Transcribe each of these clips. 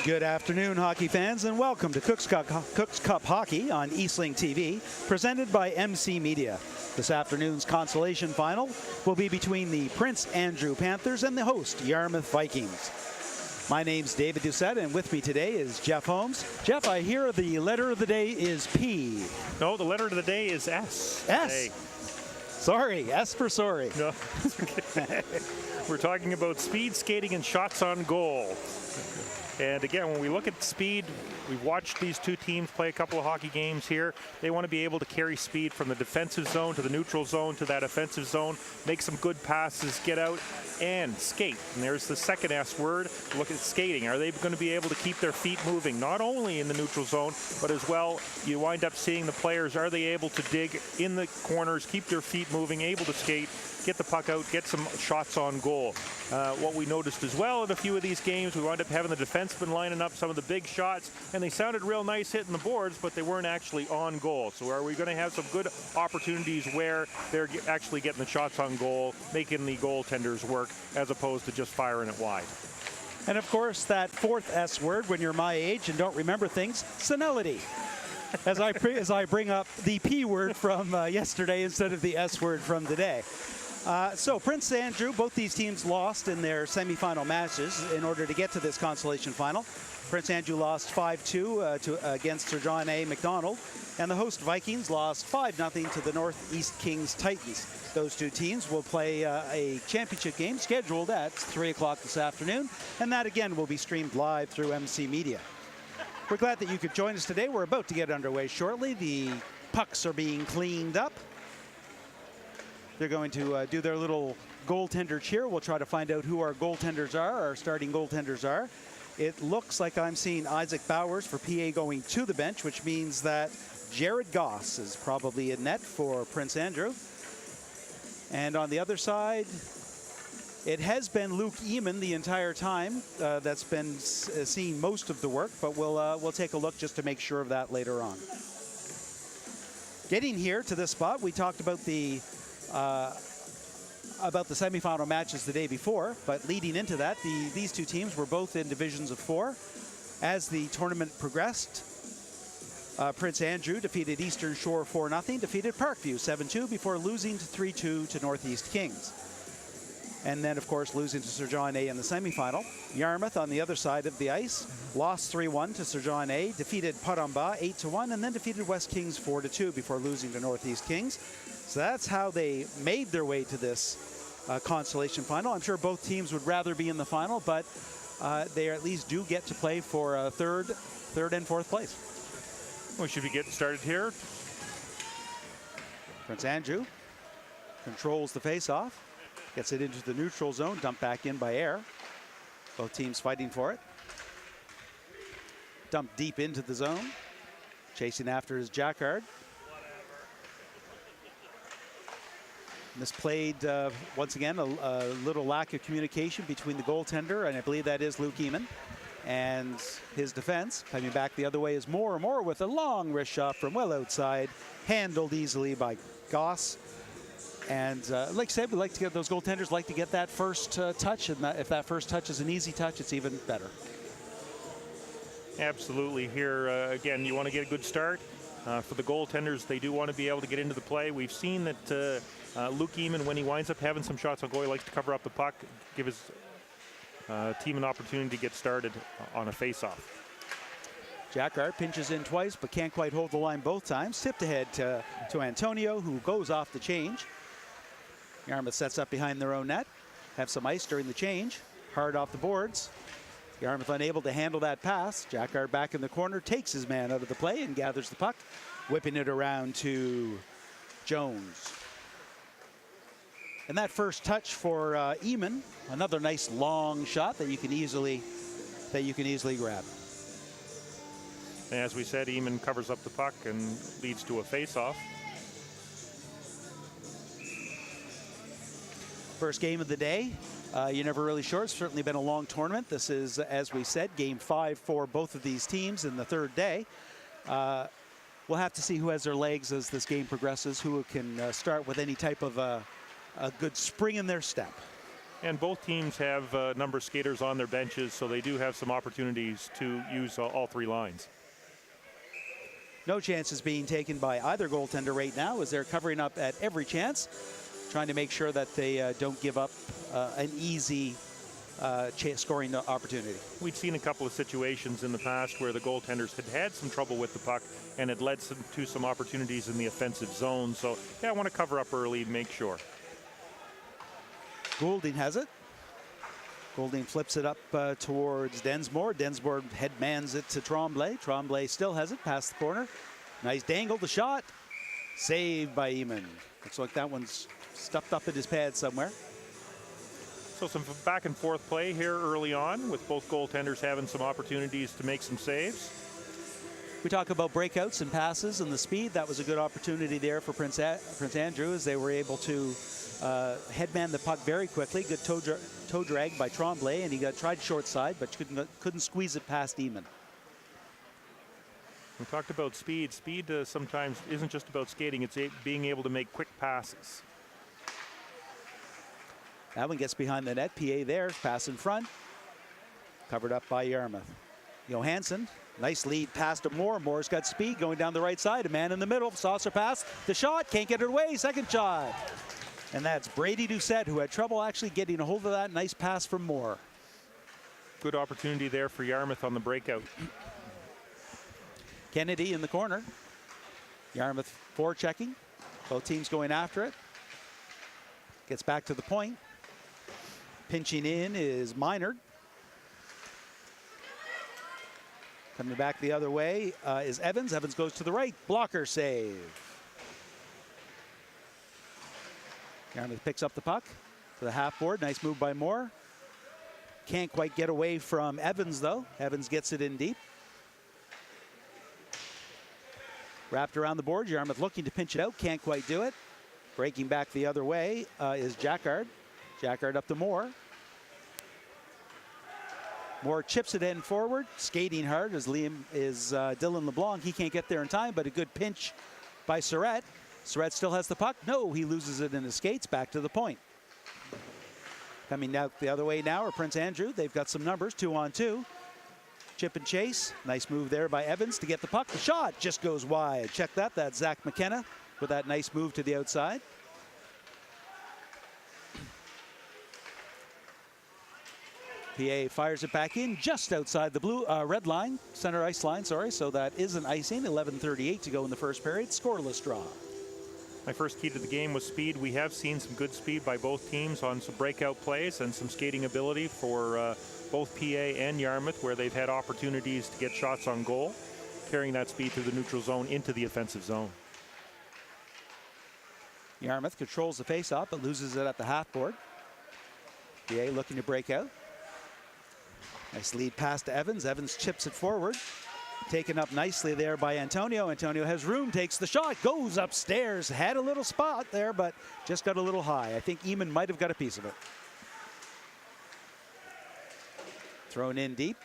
Good afternoon, hockey fans, and welcome to Cook's Cup Hockey on Eastling TV, presented by MC Media. This afternoon's consolation final will be between the Prince Andrew Panthers and the host, Yarmouth Vikings. My name's David Doucette, and with me today is Jeff Holmes. Jeff, I hear the letter of the day is P. No, the letter of the day is S. S? Hey. Sorry, S for sorry. No. We're talking about speed skating and shots on goal. And again, when we look at speed, we've watched these two teams play a couple of hockey games here. They want to be able to carry speed from the defensive zone to the neutral zone to that offensive zone, make some good passes, get out and skate. And there's the second S word. Look at skating. Are they going to be able to keep their feet moving, not only in the neutral zone, but as well, you wind up seeing the players, are they able to dig in the corners, keep their feet moving, able to skate, get the puck out, get some shots on goal. What we noticed as well in a few of these games, we wound up having the defensemen lining up some of the big shots, and they sounded real nice hitting the boards, but they weren't actually on goal. So are we going to have some good opportunities where they're actually getting the shots on goal, making the goaltenders work, as opposed to just firing it wide? And of course, that fourth S word, when you're my age and don't remember things, senility. As I bring up the P word from yesterday instead of the S word from today. So Prince Andrew, both these teams lost in their semifinal matches in order to get to this consolation final. Prince Andrew lost 5-2 against Sir John A. McDonald, and the host Vikings lost 5-0 to the Northeast Kings Titans. Those two teams will play a championship game scheduled at 3 o'clock this afternoon, and that again will be streamed live through MC Media. We're glad that you could join us today. We're about to get underway shortly. The pucks are being cleaned up. They're going to do their little goaltender cheer. We'll try to find out who our goaltenders are, our starting goaltenders are. It looks like I'm seeing Isaac Bowers for PA going to the bench, which means that Jared Goss is probably in net for Prince Andrew. And on the other side, it has been Luke Eamon the entire time that's been seeing most of the work, but we'll take a look just to make sure of that later on. Getting here to this spot, we talked about the semifinal matches the day before, but leading into that, these two teams were both in divisions of 4. As the tournament progressed, Prince Andrew defeated Eastern Shore 4-0, defeated Parkview 7-2 before losing 3-2 to Northeast Kings. And then, of course, losing to Sir John A in the semifinal. Yarmouth, on the other side of the ice, lost 3-1 to Sir John A, defeated Paramba 8-1, and then defeated West Kings 4-2 before losing to Northeast Kings. So that's how they made their way to this consolation final. I'm sure both teams would rather be in the final, but they at least do get to play for third and fourth place. We should be getting started here. Prince Andrew controls the face-off. Gets it into the neutral zone, dumped back in by Air. Both teams fighting for it. Dumped deep into the zone. Chasing after his Jacquard. Misplayed, once again, a little lack of communication between the goaltender, and I believe that is Luke Eamon, and his defense. Coming back the other way is Moore with a long wrist shot from well outside, handled easily by Goss. And like I said, we like to get those goaltenders like to get that first touch, and if that first touch is an easy touch, it's even better. Absolutely. Here again, you want to get a good start. For the goaltenders, they do want to be able to get into the play. We've seen that Luke Eamon, when he winds up having some shots on goal, he likes to cover up the puck, give his team an opportunity to get started on a face-off. Jacquard pinches in twice, but can't quite hold the line both times. Tipped ahead to Antonio, who goes off the change. Yarmouth sets up behind their own net. Have some ice during the change. Hard off the boards. Yarmouth unable to handle that pass. Jacquard back in the corner, takes his man out of the play and gathers the puck, whipping it around to Jones. And that first touch for Eamon, another nice long shot that you can easily grab. And as we said, Eamon covers up the puck and leads to a face-off. First game of the day. You're never really sure. It's certainly been a long tournament. This is, as we said, game 5 for both of these teams in the third day. We'll have to see who has their legs as this game progresses, who can start with any type of a good spring in their step. And both teams have a number of skaters on their benches, so they do have some opportunities to use all three lines. No chances being taken by either goaltender right now as they're covering up at every chance, trying to make sure that they don't give up an easy scoring opportunity. We'd seen a couple of situations in the past where the goaltenders had some trouble with the puck and it led to some opportunities in the offensive zone. So, yeah, I want to cover up early, make sure. Goulding has it. Goulding flips it up towards Densmore. Densmore headmans it to Tremblay. Tremblay still has it past the corner. Nice dangle, the shot. Saved by Eamon. Looks like that one's stuffed up in his pad somewhere. So some back and forth play here early on with both goaltenders having some opportunities to make some saves. We talk about breakouts and passes and the speed. That was a good opportunity there for Prince Andrew as they were able to headman the puck very quickly. Good toe drag by Tremblay, and he tried short side, but couldn't squeeze it past Eamon. We talked about speed. Speed sometimes isn't just about skating. It's being able to make quick passes. That one gets behind the net. PA there, pass in front. Covered up by Yarmouth. Johansson, nice lead pass to Moore. Moore's got speed going down the right side. A man in the middle, saucer pass. The shot, can't get it away. Second shot. And that's Brady Doucette, who had trouble actually getting a hold of that. Nice pass from Moore. Good opportunity there for Yarmouth on the breakout. Kennedy in the corner. Yarmouth forechecking. Both teams going after it. Gets back to the point. Pinching in is Minard. Coming back the other way is Evans. Evans goes to the right. Blocker save. Yarmouth picks up the puck to the half board. Nice move by Moore. Can't quite get away from Evans, though. Evans gets it in deep. Wrapped around the board. Yarmouth looking to pinch it out. Can't quite do it. Breaking back the other way is Jackard. Jackard up to Moore. Moore chips it in forward. Skating hard is Dylan LeBlanc. He can't get there in time, but a good pinch by Surratt. Surratt still has the puck. No, he loses it in his skates. Back to the point. Coming out the other way now are Prince Andrew. They've got some numbers, 2-on-2. Chip and chase. Nice move there by Evans to get the puck. The shot just goes wide. Check that. That's Zach McKenna with that nice move to the outside. PA fires it back in just outside the red line, center ice line, sorry. So that is an icing. 11:38 to go in the first period. Scoreless draw. My first key to the game was speed. We have seen some good speed by both teams on some breakout plays and some skating ability for both PA and Yarmouth, where they've had opportunities to get shots on goal, carrying that speed through the neutral zone into the offensive zone. Yarmouth controls the face-off, but loses it at the half board. PA looking to break out. Nice lead pass to Evans. Evans chips it forward. Taken up nicely there by Antonio. Antonio has room, takes the shot, goes upstairs. Had a little spot there, but just got a little high. I think Eamon might have got a piece of it. Thrown in deep.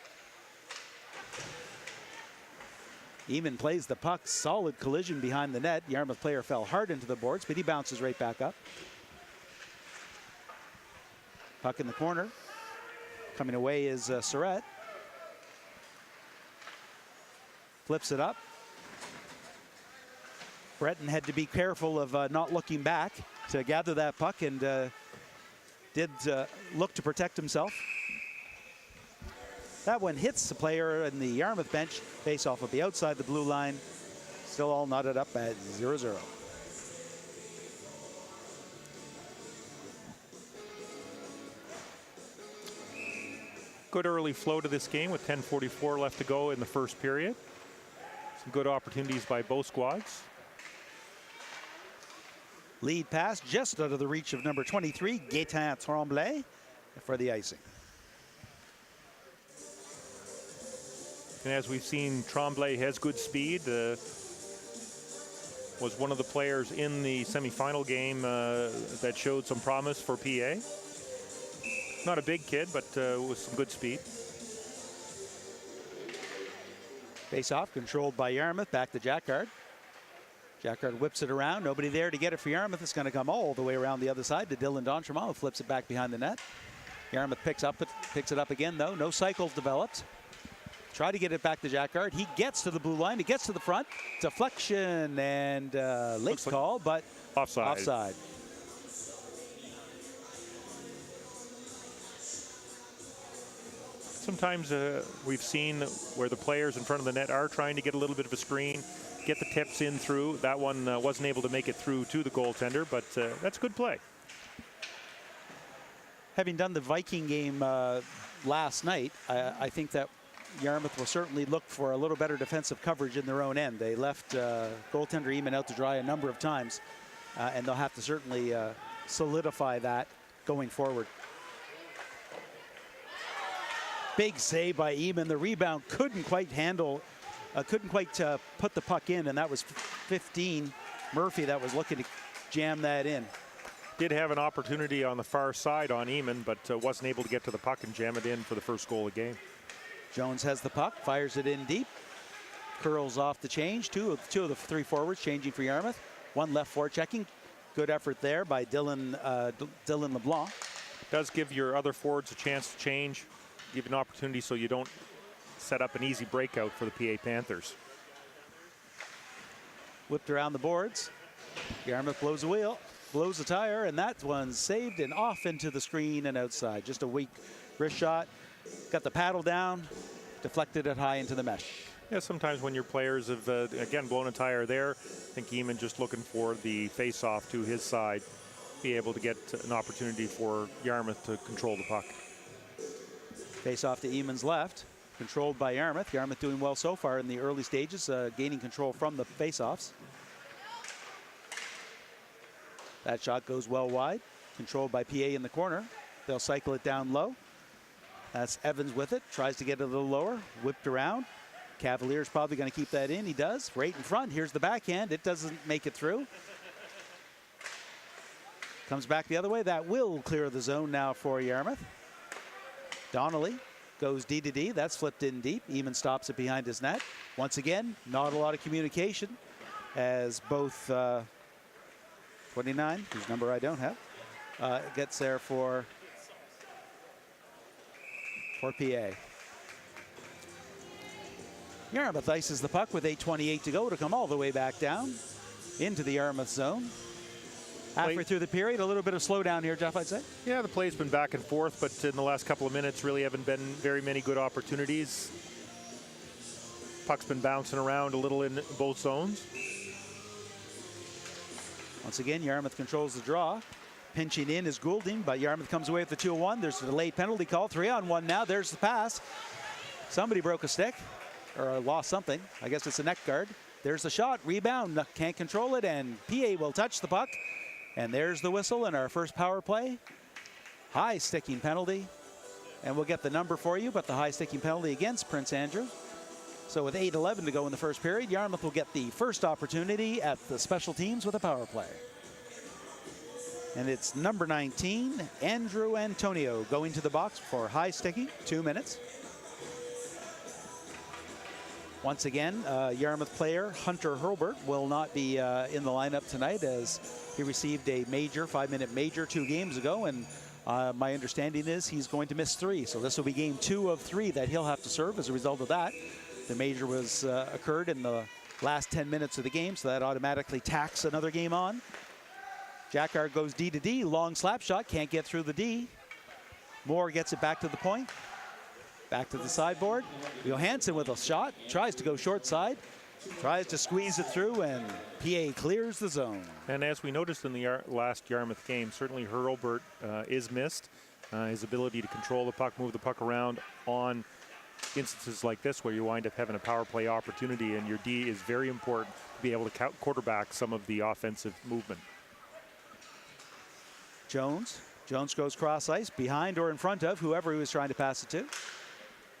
Eamon plays the puck. Solid collision behind the net. Yarmouth player fell hard into the boards, but he bounces right back up. Puck in the corner. Coming away is Surratt. Flips it up. Breton had to be careful of not looking back to gather that puck and did look to protect himself. That one hits the player in the Yarmouth bench. Face off of the outside the blue line. Still all knotted up at 0-0. Good early flow to this game with 10:44 left to go in the first period. Some good opportunities by both squads. Lead pass just out of the reach of number 23, Gaetan Tremblay, for the icing. And as we've seen, Tremblay has good speed. Was one of the players in the semifinal game that showed some promise for PA. Not a big kid, but with some good speed. Face off controlled by Yarmouth. Back to Jackard. Jacquard whips it around. Nobody there to get it for Yarmouth. It's going to come all the way around the other side to Dylan D'Entremont, who flips it back behind the net. Yarmouth picks it up again, though. No cycles developed. Try to get it back to Jacquard. He gets to the blue line. He gets to the front. Deflection and late call, but offside. Sometimes we've seen where the players in front of the net are trying to get a little bit of a screen, get the tips in through. That one wasn't able to make it through to the goaltender, but that's good play. Having done the Viking game last night, I think that Yarmouth will certainly look for a little better defensive coverage in their own end. They left goaltender Eamon out to dry a number of times, and they'll have to certainly solidify that going forward. Big save by Eamon. The rebound couldn't quite put the puck in, and that was 15 Murphy that was looking to jam that in. Did have an opportunity on the far side on Eamon, but wasn't able to get to the puck and jam it in for the first goal of the game. Jones has the puck, fires it in deep, curls off the change. Two of the three forwards changing for Yarmouth. One left forward checking. Good effort there by Dylan LeBlanc. Does give your other forwards a chance to change, give an opportunity so you don't set up an easy breakout for the PA Panthers. Whipped around the boards. Yarmouth blows a wheel, blows a tire, and that one's saved and off into the screen and outside. Just a weak wrist shot. Got the paddle down, deflected it high into the mesh. Yeah, sometimes when your players have, again, blown a tire there, I think Eamon just looking for the face-off to his side, be able to get an opportunity for Yarmouth to control the puck. Face-off to Eamon's left, controlled by Yarmouth. Yarmouth doing well so far in the early stages, gaining control from the face-offs. That shot goes well wide, controlled by PA in the corner. They'll cycle it down low. That's Evans with it, tries to get it a little lower, whipped around. Cavaliers probably going to keep that in. He does, right in front. Here's the backhand. It doesn't make it through. Comes back the other way. That will clear the zone now for Yarmouth. Donnelly goes D to D. That's flipped in deep. Eamon stops it behind his net. Once again, not a lot of communication as both 29, whose number I don't have, gets there for PA. Yarmouth ices the puck with 8:28 to go to come all the way back down into the Yarmouth zone. Halfway through the period, a little bit of slowdown here, Jeff, I'd say. Yeah, the play's been back and forth, but in the last couple of minutes really haven't been very many good opportunities. Puck's been bouncing around a little in both zones. Once again, Yarmouth controls the draw. Pinching in is Goulding, but Yarmouth comes away with the 2-1. There's a delayed penalty call. 3-on-1 now. There's the pass. Somebody broke a stick or lost something. I guess it's a neck guard. There's the shot. Rebound. Can't control it, and PA will touch the puck. And there's the whistle in our first power play. High sticking penalty. And we'll get the number for you, but the high sticking penalty against Prince Andrew. So with 8:11 to go in the first period, Yarmouth will get the first opportunity at the special teams with a power play. And it's number 19, Andrew Antonio, going to the box for high sticky, 2 minutes. Once again, Yarmouth player Hunter Hurlbert will not be in the lineup tonight as he received a major, 5-minute major 2 games ago. And my understanding is he's going to miss 3. So this will be game 2 of 3 that he'll have to serve as a result of that. The major was occurred in the last 10 minutes of the game, so that automatically tacks another game on. Jacquard goes D to D, long slap shot, can't get through the D. Moore gets it back to the point. Back to the sideboard. Johansson with a shot, tries to go short side, tries to squeeze it through, and PA clears the zone. And as we noticed in the last Yarmouth game, certainly Hurlbert is missed. His ability to control the puck, move the puck around on instances like this where you wind up having a power play opportunity, and your D is very important to be able to quarterback some of the offensive movement. Jones goes cross ice, behind or in front of whoever he was trying to pass it to.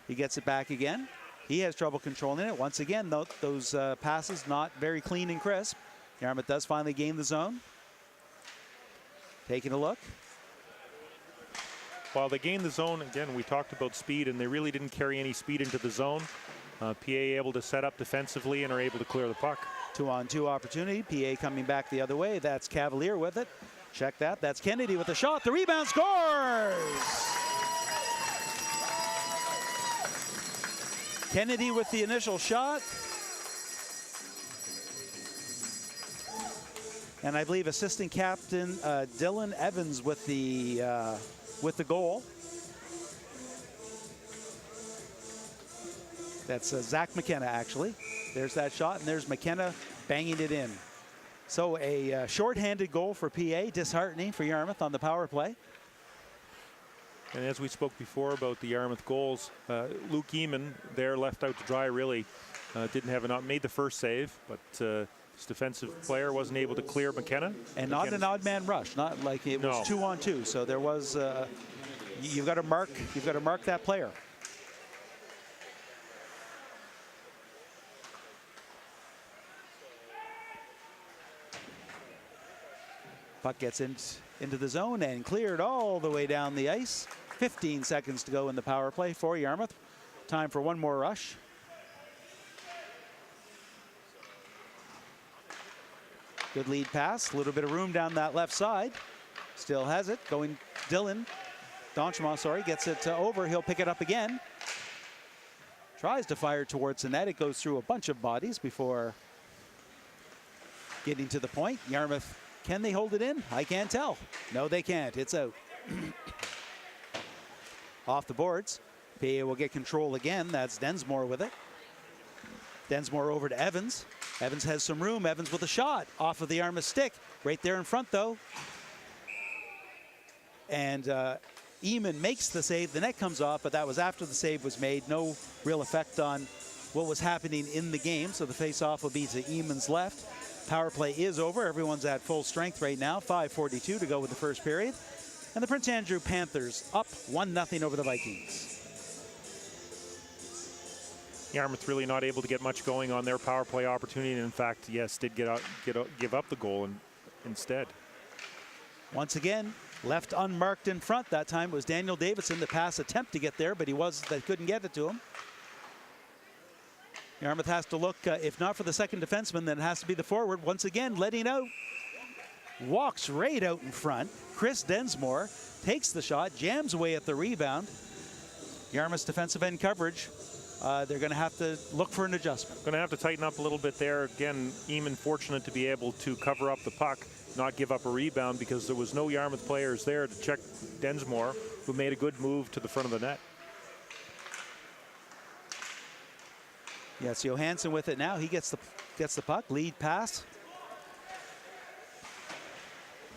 He gets it back again. He has trouble controlling it. Once again, those passes not very clean and crisp. Yarmouth does finally gain the zone. Taking a look. While they gained the zone, again, we talked about speed, and they really didn't carry any speed into the zone. PA able to set up defensively and are able to clear the puck. 2-on-2 opportunity. PA coming back the other way. That's Cavalier with it. Check that. That's Kennedy with the shot. The rebound, scores! Kennedy with the initial shot. And I believe assistant captain Dylan Evans with the goal. That's Zach McKenna, actually. There's that shot, and there's McKenna banging it in. So a shorthanded goal for PA, disheartening for Yarmouth on the power play. And as we spoke before about the Yarmouth goals, Luke Eamon there left out to dry, really didn't have enough, made the first save, but his defensive player wasn't able to clear McKenna. And not an odd man rush, not like it was 2-on-2. So there was, you've got to mark that player. Puck gets into the zone and cleared all the way down the ice. 15 seconds to go in the power play for Yarmouth. Time for one more rush. Good lead pass. A little bit of room down that left side. Still has it. Going Dylan. Donchema, sorry, gets it over. He'll pick it up again. Tries to fire towards the net. It goes through a bunch of bodies before getting to the point. Yarmouth, can they hold it in? I can't tell. No, they can't. It's out. Off the boards. PA will get control again. That's Densmore with it. Densmore over to Evans. Evans has some room. Evans with a shot off of the Yarmouth stick. Right there in front, though. And Eamon makes the save. The net comes off, but that was after the save was made. No real effect on what was happening in the game. So the face-off will be to Eamon's left. Power play is over. Everyone's at full strength right now. 5:42 to go with the first period. And the Prince Andrew Panthers up 1-0 over the Vikings. Yarmouth really not able to get much going on their power play opportunity. And in fact, yes, did give up the goal instead. Once again, left unmarked in front. That time was Daniel Davidson. The pass attempt to get there, but they couldn't get it to him. Yarmouth has to look, if not for the second defenseman, then it has to be the forward. Once again, letting out. Walks right out in front. Chris Densmore takes the shot, jams away at the rebound. Yarmouth's defensive end coverage, they're going to have to look for an adjustment. Going to have to tighten up a little bit there. Again, Eamon fortunate to be able to cover up the puck, not give up a rebound, because there was no Yarmouth players there to check Densmore, who made a good move to the front of the net. Yes, Johansson with it now. He gets the puck, lead pass.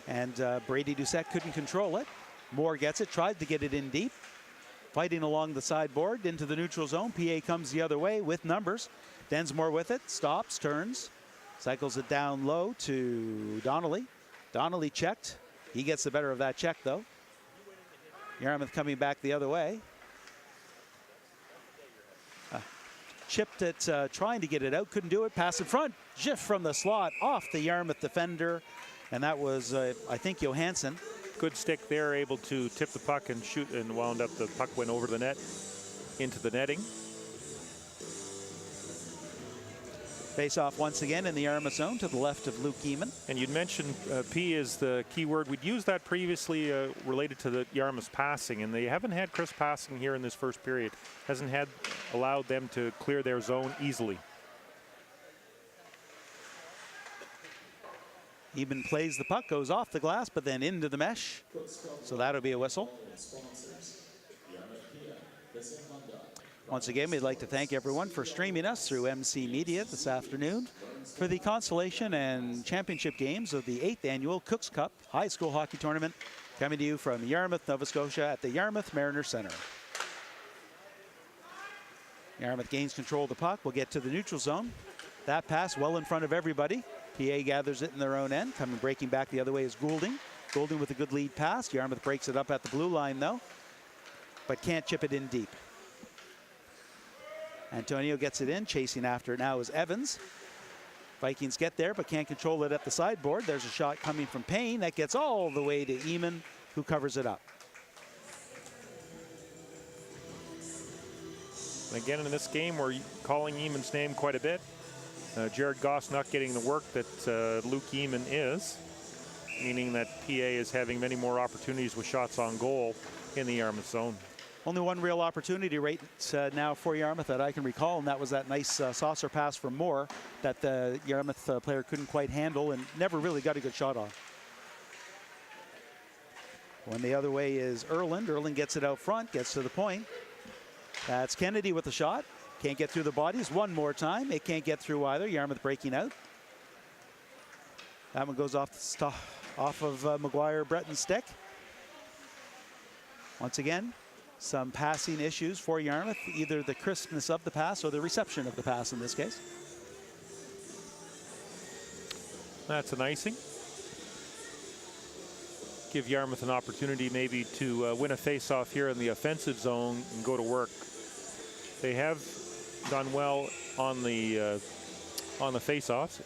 And Brady Doucette couldn't control it. Moore gets it, tried to get it in deep. Fighting along the sideboard into the neutral zone. PA comes the other way with numbers. Densmore with it, stops, turns, cycles it down low to Donnelly. Donnelly checked. He gets the better of that check, though. Yarmouth coming back the other way. Chipped it, trying to get it out, couldn't do it. Pass in front, jiff from the slot off the Yarmouth defender. And that was, I think, Johansson. Good stick there, able to tip the puck and shoot, and wound up the puck went over the net, into the netting. Face off once again in the Yarmouth zone to the left of Luke Eamon. And you'd mentioned P is the key word. We'd used that previously related to the Yarmouth's passing, and they haven't had crisp passing here in this first period. Hasn't allowed them to clear their zone easily. Eamon plays the puck, goes off the glass, but then into the mesh. So that'll be a whistle. Once again, we'd like to thank everyone for streaming us through MC Media this afternoon for the Consolation and Championship games of the 8th Annual Cooks Cup High School Hockey Tournament, coming to you from Yarmouth, Nova Scotia at the Yarmouth Mariner Center. Yarmouth gains control of the puck. We'll get to the neutral zone. That pass well in front of everybody. PA gathers it in their own end. Breaking back the other way is Goulding. Goulding with a good lead pass. Yarmouth breaks it up at the blue line, though, but can't chip it in deep. Antonio gets it in. Chasing after it now is Evans. Vikings get there, but can't control it at the sideboard. There's a shot coming from Payne. That gets all the way to Eamon, who covers it up. And again, in this game, we're calling Eamon's name quite a bit. Jared Goss not getting the work that Luke Eamon is, meaning that PA is having many more opportunities with shots on goal in the Yarmouth zone. Only one real opportunity right now for Yarmouth that I can recall, and that was that nice saucer pass from Moore that the Yarmouth player couldn't quite handle and never really got a good shot on. When the other way is Erland. Erland gets it out front, gets to the point. That's Kennedy with the shot. Can't get through the bodies one more time. It can't get through either. Yarmouth breaking out. That one goes off of McGuire Breton's stick. Once again, some passing issues for Yarmouth, either the crispness of the pass or the reception of the pass in this case. That's an icing. Give Yarmouth an opportunity maybe to win a face-off here in the offensive zone and go to work. They have done well on the face-offs,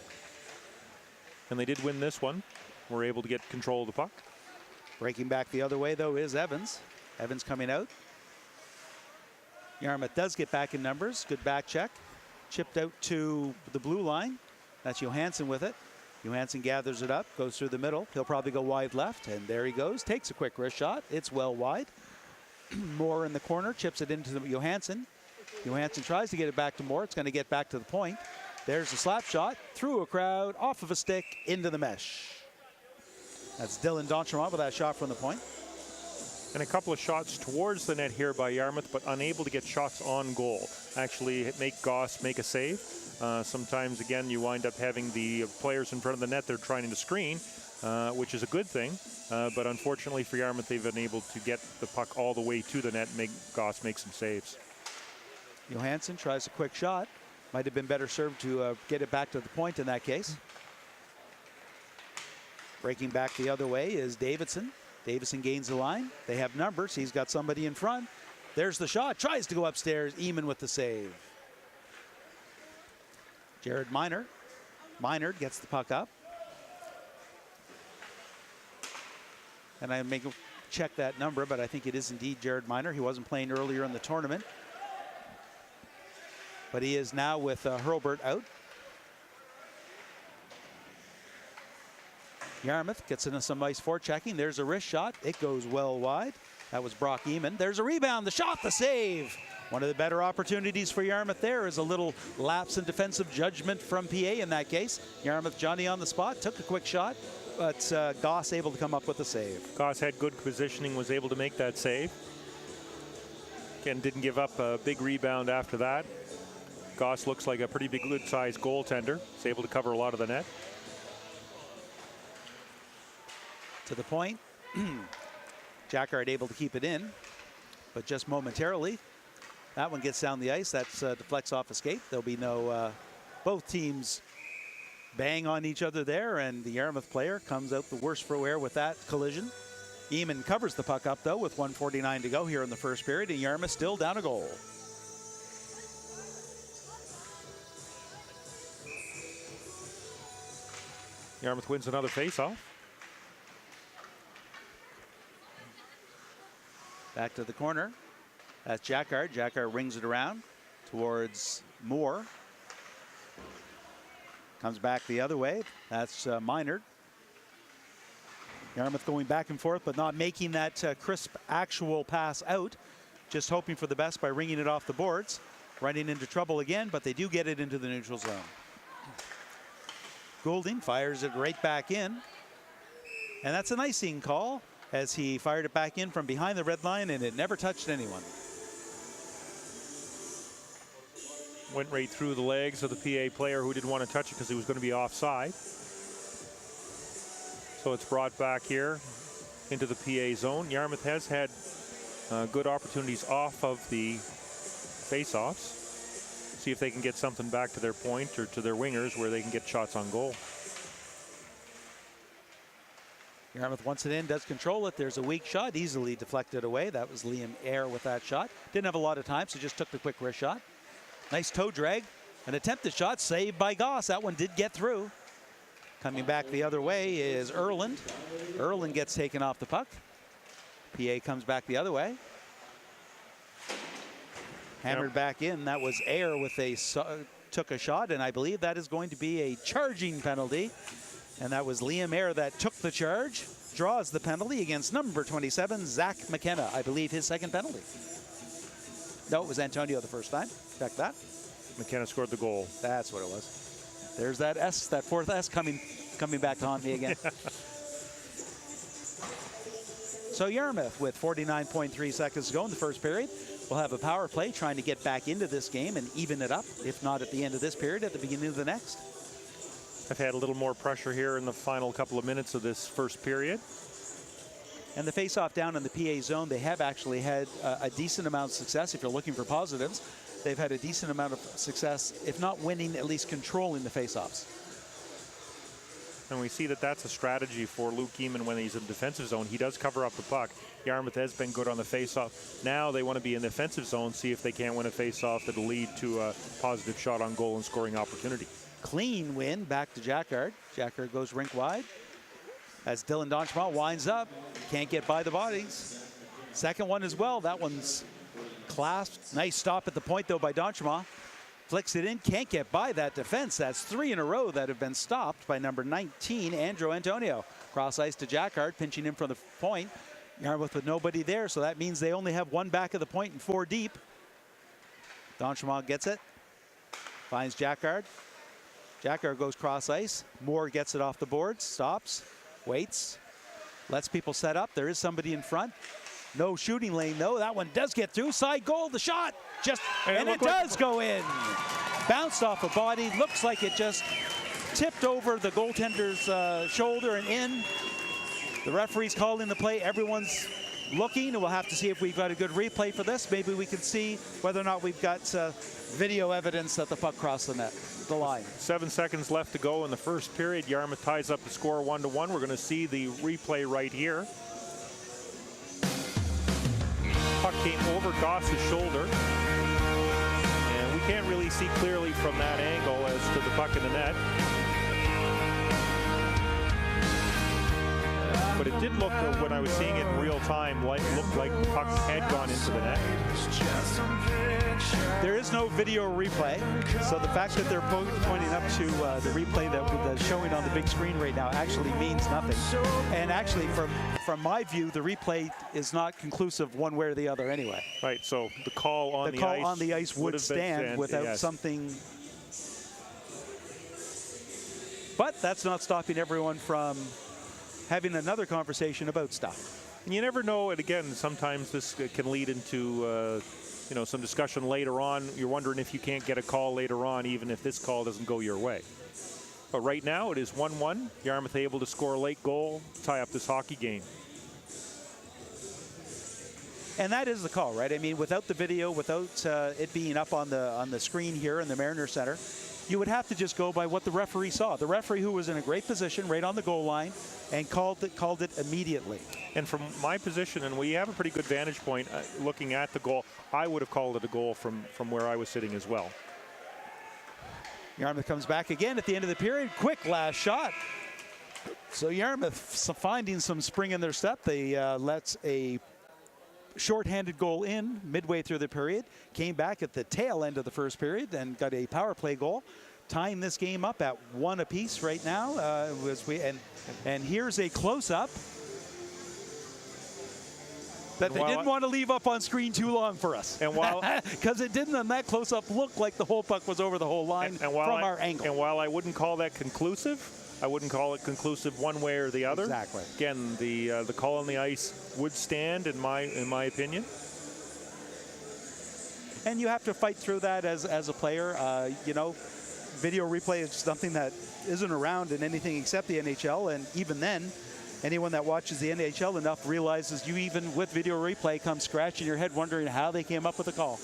and they did win this one. Were able to get control of the puck. Breaking back the other way, though, is Evans. Evans coming out. Yarmouth does get back in numbers. Good back check. Chipped out to the blue line. That's Johansson with it. Johansson gathers it up, goes through the middle. He'll probably go wide left, and there he goes. Takes a quick wrist shot. It's well wide. Moore in the corner, chips it into Johansson. Johansson tries to get it back to Moore. It's going to get back to the point. There's a slap shot through a crowd, off of a stick, into the mesh. That's Dylan D'Entremont with that shot from the point. And a couple of shots towards the net here by Yarmouth, but unable to get shots on goal. Actually make Goss make a save. Sometimes, again, you wind up having the players in front of the net they're trying to screen, which is a good thing. But unfortunately for Yarmouth, they've been able to get the puck all the way to the net and make Goss make some saves. Johansson tries a quick shot. Might have been better served to get it back to the point in that case. Breaking back the other way is Davidson. Davidson gains the line. They have numbers. He's got somebody in front. There's the shot. Tries to go upstairs. Eamon with the save. Jared Minard. Minard gets the puck up. And I make check that number, but I think it is indeed Jared Minard. He wasn't playing earlier in the tournament. But he is now with Hurlburt out. Yarmouth gets into some nice forechecking. There's a wrist shot. It goes well wide. That was Brock Eamon. There's a rebound. The shot, the save. One of the better opportunities for Yarmouth there is a little lapse in defensive judgment from PA in that case. Yarmouth Johnny on the spot, took a quick shot, but Goss able to come up with the save. Goss had good positioning, was able to make that save. Again, didn't give up a big rebound after that. Goss looks like a pretty big, good-sized goaltender. He's able to cover a lot of the net. To the point. Jackard able to keep it in, but just momentarily. That one gets down the ice. That's deflects off escape. There'll be no, both teams bang on each other there, and the Yarmouth player comes out the worse for wear with that collision. Eamon covers the puck up, though, with 1:49 to go here in the first period, and Yarmouth still down a goal. Yarmouth wins another faceoff. Back to the corner. That's Jackard. Jackard rings it around towards Moore. Comes back the other way. That's Minard. Yarmouth going back and forth, but not making that crisp actual pass out. Just hoping for the best by ringing it off the boards. Running into trouble again, but they do get it into the neutral zone. Goulding fires it right back in. And that's an icing call as he fired it back in from behind the red line, and it never touched anyone. Went right through the legs of the PA player who didn't want to touch it because he was going to be offside. So it's brought back here into the PA zone. Yarmouth has had good opportunities off of the face-offs. See if they can get something back to their point or to their wingers where they can get shots on goal. Yarmouth wants it in, does control it. There's a weak shot, easily deflected away. That was Liam Eyre with that shot. Didn't have a lot of time, so just took the quick wrist shot. Nice toe drag. An attempted shot saved by Goss. That one did get through. Coming back the other way is Erland. Erland gets taken off the puck. PA comes back the other way. Hammered back in. That was Eyre with a took a shot, and I believe that is going to be a charging penalty. And that was Liam Eyre that took the charge, draws the penalty against number 27, Zach McKenna. I believe his second penalty. No, it was Antonio the first time. Check that. McKenna scored the goal. That's what it was. There's that S, that fourth S coming back to haunt me again. So Yarmouth, with 49.3 seconds to go in the first period, will have a power play trying to get back into this game and even it up, if not at the end of this period, at the beginning of the next. I've had a little more pressure here in the final couple of minutes of this first period. And the face-off down in the PA zone, they have actually had a decent amount of success. If you're looking for positives, they've had a decent amount of success, if not winning, at least controlling the face-offs. And we see that that's a strategy for Luke Eamon when he's in defensive zone. He does cover up the puck. Yarmouth has been good on the face-off. Now they want to be in the offensive zone, see if they can't win a face-off that'll lead to a positive shot on goal and scoring opportunity. Clean win back to Jackard. Jackard goes rink wide as Dylan Donchemont winds up. Can't get by the bodies. Second one as well. That one's clasped. Nice stop at the point, though, by Donchemont. Flicks it in. Can't get by that defense. That's 3 in a row that have been stopped by number 19, Andrew Antonio. Cross ice to Jackard, pinching him from the point. Yarmouth with nobody there, so that means they only have one back of the point and 4 deep. Donchemont gets it. Finds Jackard. Jackard goes cross ice. Moore gets it off the board. Stops. Waits. Lets people set up. There is somebody in front. No shooting lane, though. That one does get through. Side goal. The shot. And it does go in. Bounced off a body. Looks like it just tipped over the goaltender's shoulder and in. The referee's calling the play. Everyone's looking. We'll have to see if we've got a good replay for this. Maybe we can see whether or not we've got video evidence that the puck crossed the line. 7 seconds left to go in the first period. Yarmouth ties up the score 1-1. We're going to see the replay right here. Puck came over Goss's shoulder. And we can't really see clearly from that angle as to the puck in the net. But it did look, when I was seeing it in real time, looked like the puck had gone into the net. There is no video replay, so the fact that they're pointing up to the replay that's showing on the big screen right now actually means nothing. And actually, from my view, the replay is not conclusive one way or the other anyway. Right, so the call on the ice would stand without something. But that's not stopping everyone from having another conversation about stuff. And you never know, and again, sometimes this can lead into some discussion later on. You're wondering if you can't get a call later on, even if this call doesn't go your way. But right now, it is 1-1. Yarmouth able to score a late goal, tie up this hockey game. And that is the call, right? I mean, without the video, without it being up on the screen here in the Mariner Center, you would have to just go by what the referee saw. The referee, who was in a great position right on the goal line, and called it immediately. And from my position, and we have a pretty good vantage point looking at the goal, I would have called it a goal from where I was sitting as well. Yarmouth comes back again at the end of the period. Quick last shot. So Yarmouth finding some spring in their step. They let a shorthanded goal in midway through the period, came back at the tail end of the first period and got a power play goal, tying this game up at 1 apiece right now. And here's a close-up that they didn't want to leave up on screen too long for us. And while because it didn't on that close-up look like the whole puck was over the whole line from our angle. And while I wouldn't call that conclusive, I wouldn't call it conclusive one way or the other. Exactly. Again, the call on the ice would stand in my opinion. And you have to fight through that as a player. Video replay is something that isn't around in anything except the NHL, and even then, anyone that watches the NHL enough realizes you, even with video replay, come scratching your head wondering how they came up with the call.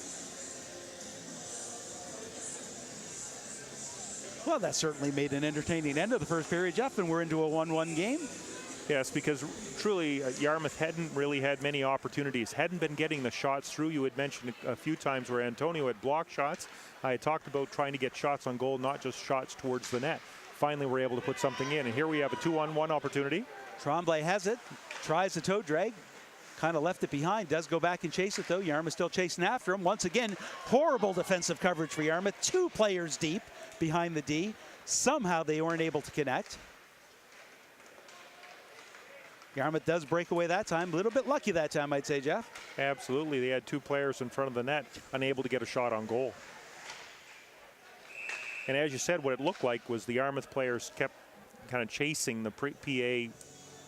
Well, that certainly made an entertaining end of the first period, Jeff, and we're into a 1-1 game. Yes, because truly Yarmouth hadn't really had many opportunities, hadn't been getting the shots through. You had mentioned a few times where Antonio had blocked shots. I had talked about trying to get shots on goal, not just shots towards the net. Finally, we're able to put something in, and here we have a 2-on-1 opportunity. Tremblay has it, tries a toe drag, kind of left it behind. Does go back and chase it, though. Yarmouth still chasing after him. Once again, horrible defensive coverage for Yarmouth. 2 players deep behind the D. Somehow they weren't able to connect. Yarmouth does break away that time. A little bit lucky that time, I'd say, Jeff. Absolutely. They had 2 players in front of the net, unable to get a shot on goal. And as you said, what it looked like was the Yarmouth players kept kind of chasing the PA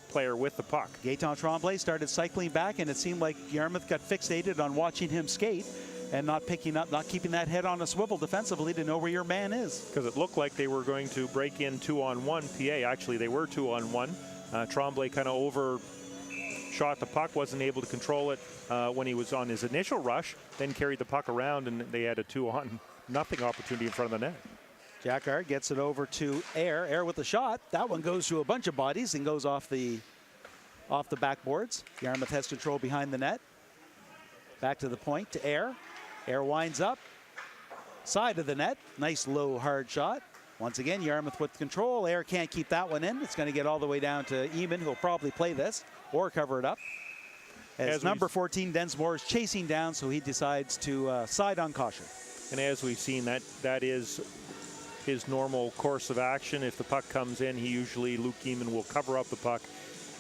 player with the puck. Gaetan Tremblay started cycling back, and it seemed like Yarmouth got fixated on watching him skate and not picking up, not keeping that head on a swivel defensively to know where your man is. Because it looked like they were going to break in 2-on-1 PA. Actually, they were 2-on-1. Tremblay kind of overshot the puck, wasn't able to control it when he was on his initial rush, then carried the puck around, and they had a 2-on-0 opportunity in front of the net. Jacquard gets it over to Air. Air with the shot. That one goes to a bunch of bodies and goes off the backboards. Yarmouth has control behind the net. Back to the point to Air. Air winds up. Side of the net. Nice low hard shot. Once again, Yarmouth with control. Air can't keep that one in. It's going to get all the way down to Eamon, who'll probably play this or cover it up. As number 14, Densmore, is chasing down, so he decides to side on caution. And as we've seen, that is his normal course of action. If the puck comes in, Luke Eamon will cover up the puck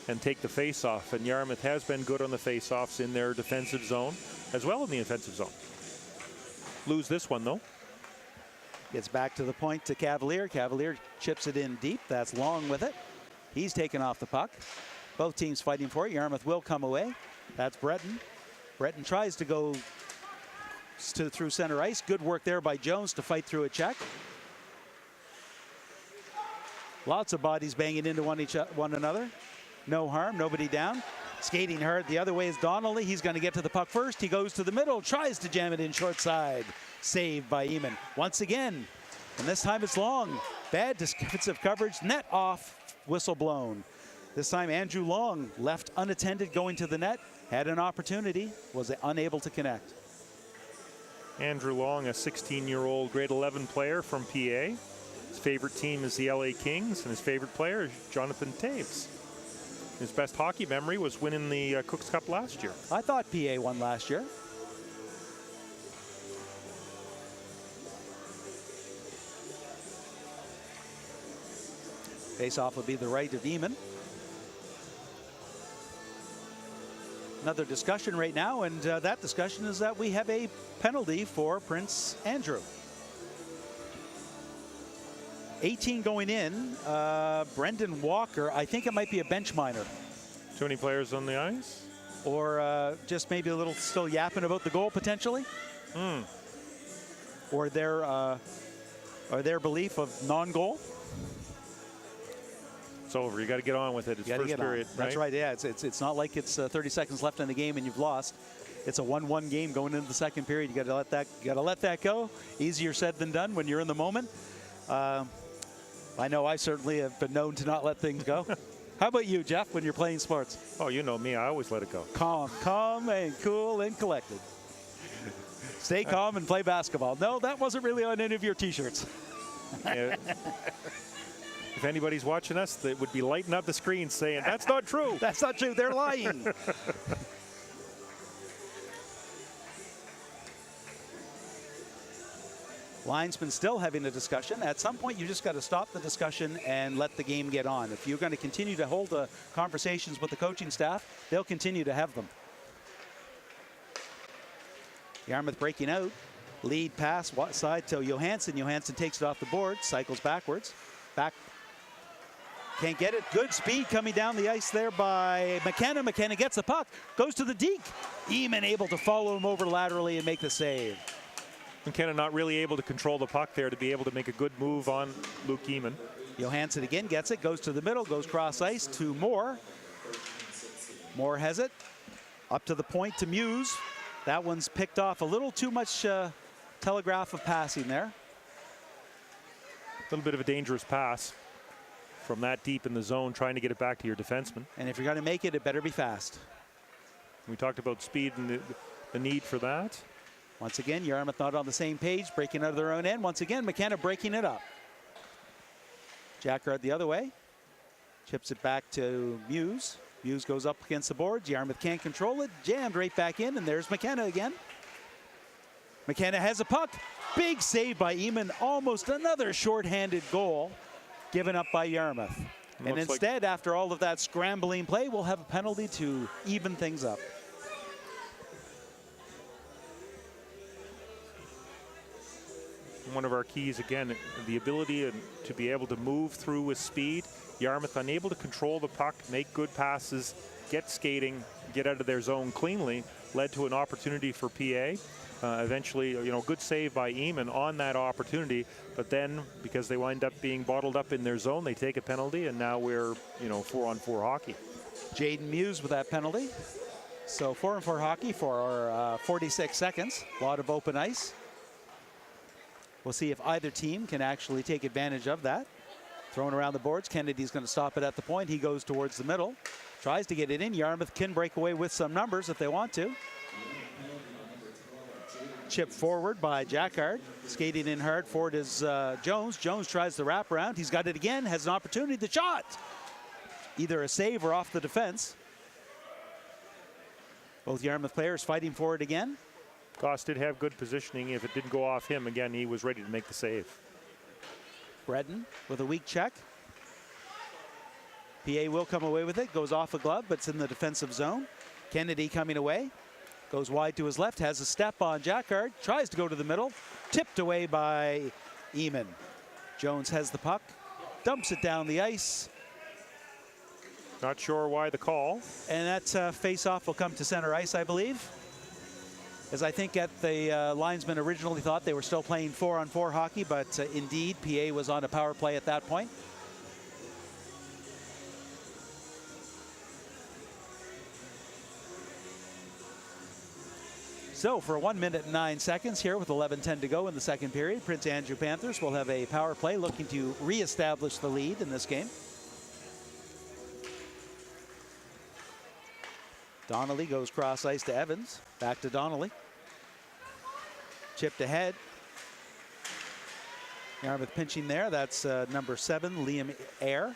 and take the face-off. And Yarmouth has been good on the face-offs in their defensive zone, as well in the offensive zone. Lose this one, though. Gets back to the point to Cavalier. Cavalier chips it in deep. That's Long with it. He's taken off the puck. Both teams fighting for it. Yarmouth will come away. That's Breton. Breton tries to go through center ice. Good work there by Jones to fight through a check. Lots of bodies banging into one another. No harm, nobody down. Skating hard the other way is Donnelly. He's going to get to the puck first. He goes to the middle, tries to jam it in short side. Saved by Eamon. Once again, and this time it's Long. Bad defensive coverage, net off, whistle blown. This time Andrew Long left unattended going to the net. Had an opportunity, was unable to connect. Andrew Long, a 16-year-old grade 11 player from PA. His favorite team is the LA Kings, and his favorite player is Jonathan Taves. His best hockey memory was winning the Cooks Cup last year. I thought PA won last year. Face-off will be the right of Eamon. Another discussion right now, and that discussion is that we have a penalty for Prince Andrew. 18 going in. Brendan Walker, I think it might be a bench minor. Too many players on the ice? Or just maybe a little still yapping about the goal potentially. Or their belief of non-goal. It's over. You got to get on with it. It's first period. Right? That's right. Yeah, it's not like it's 30 seconds left in the game and you've lost. It's a 1-1 game going into the second period. You got to let that go. Easier said than done when you're in the moment. I know I certainly have been known to not let things go. How about you, Jeff, when you're playing sports? Oh, you know me. I always let it go. Calm and cool and collected. Stay calm and play basketball. No, that wasn't really on any of your T-shirts. If anybody's watching us, they would be lighting up the screen saying, that's not true. That's not true. They're lying. Linesman still having a discussion. At some point, you just got to stop the discussion and let the game get on. If you're going to continue to hold conversations with the coaching staff, they'll continue to have them. Yarmouth breaking out. Lead pass side to Johansson. Johansson takes it off the board, cycles backwards. Back. Can't get it. Good speed coming down the ice there by McKenna. McKenna gets the puck. Goes to the deke. Eamon able to follow him over laterally and make the save. McKenna not really able to control the puck there to be able to make a good move on Luke Eamon. Johansson again gets it, goes to the middle, goes cross ice to Moore. Moore has it. Up to the point to Muse. That one's picked off a little too much telegraph of passing there. A little bit of a dangerous pass from that deep in the zone, trying to get it back to your defenseman. And if you're going to make it, it better be fast. We talked about speed and the need for that. Once again, Yarmouth not on the same page, breaking out of their own end. Once again, McKenna breaking it up. Jacquard the other way. Chips it back to Muse. Muse goes up against the boards. Yarmouth can't control it. Jammed right back in, and there's McKenna again. McKenna has a puck. Big save by Eamon. Almost another shorthanded goal given up by Yarmouth. And instead, after all of that scrambling play, we'll have a penalty to even things up. One of our keys, again, the ability to be able to move through with speed. Yarmouth unable to control the puck, make good passes, get skating, get out of their zone cleanly, led to an opportunity for PA. Eventually, good save by Eamon on that opportunity, but then because they wind up being bottled up in their zone, they take a penalty, and now we're 4-on-4 hockey. Jaden Muse with that penalty. So 4-on-4 hockey for 46 seconds. A lot of open ice. We'll see if either team can actually take advantage of that. Thrown around the boards. Kennedy's going to stop it at the point. He goes towards the middle. Tries to get it in. Yarmouth can break away with some numbers if they want to. Chip forward by Jackard. Skating in hard. Forward is Jones. Jones tries the wraparound. He's got it again. Has an opportunity. The shot! Either a save or off the defense. Both Yarmouth players fighting for it again. Goss did have good positioning. If it didn't go off him, again, he was ready to make the save. Redden with a weak check. PA will come away with it. Goes off a glove, but it's in the defensive zone. Kennedy coming away. Goes wide to his left. Has a step on Jackard. Tries to go to the middle. Tipped away by Eamon. Jones has the puck. Dumps it down the ice. Not sure why the call. And that face-off will come to center ice, I believe. As I think the linesman originally thought they were still playing 4-on-4 hockey, but indeed, PA was on a power play at that point. So for 1 minute and 9 seconds here with 11:10 to go in the second period, Prince Andrew Panthers will have a power play looking to reestablish the lead in this game. Donnelly goes cross ice to Evans. Back to Donnelly. Chipped ahead. Yarmouth pinching there. That's number 7, Liam Eyre.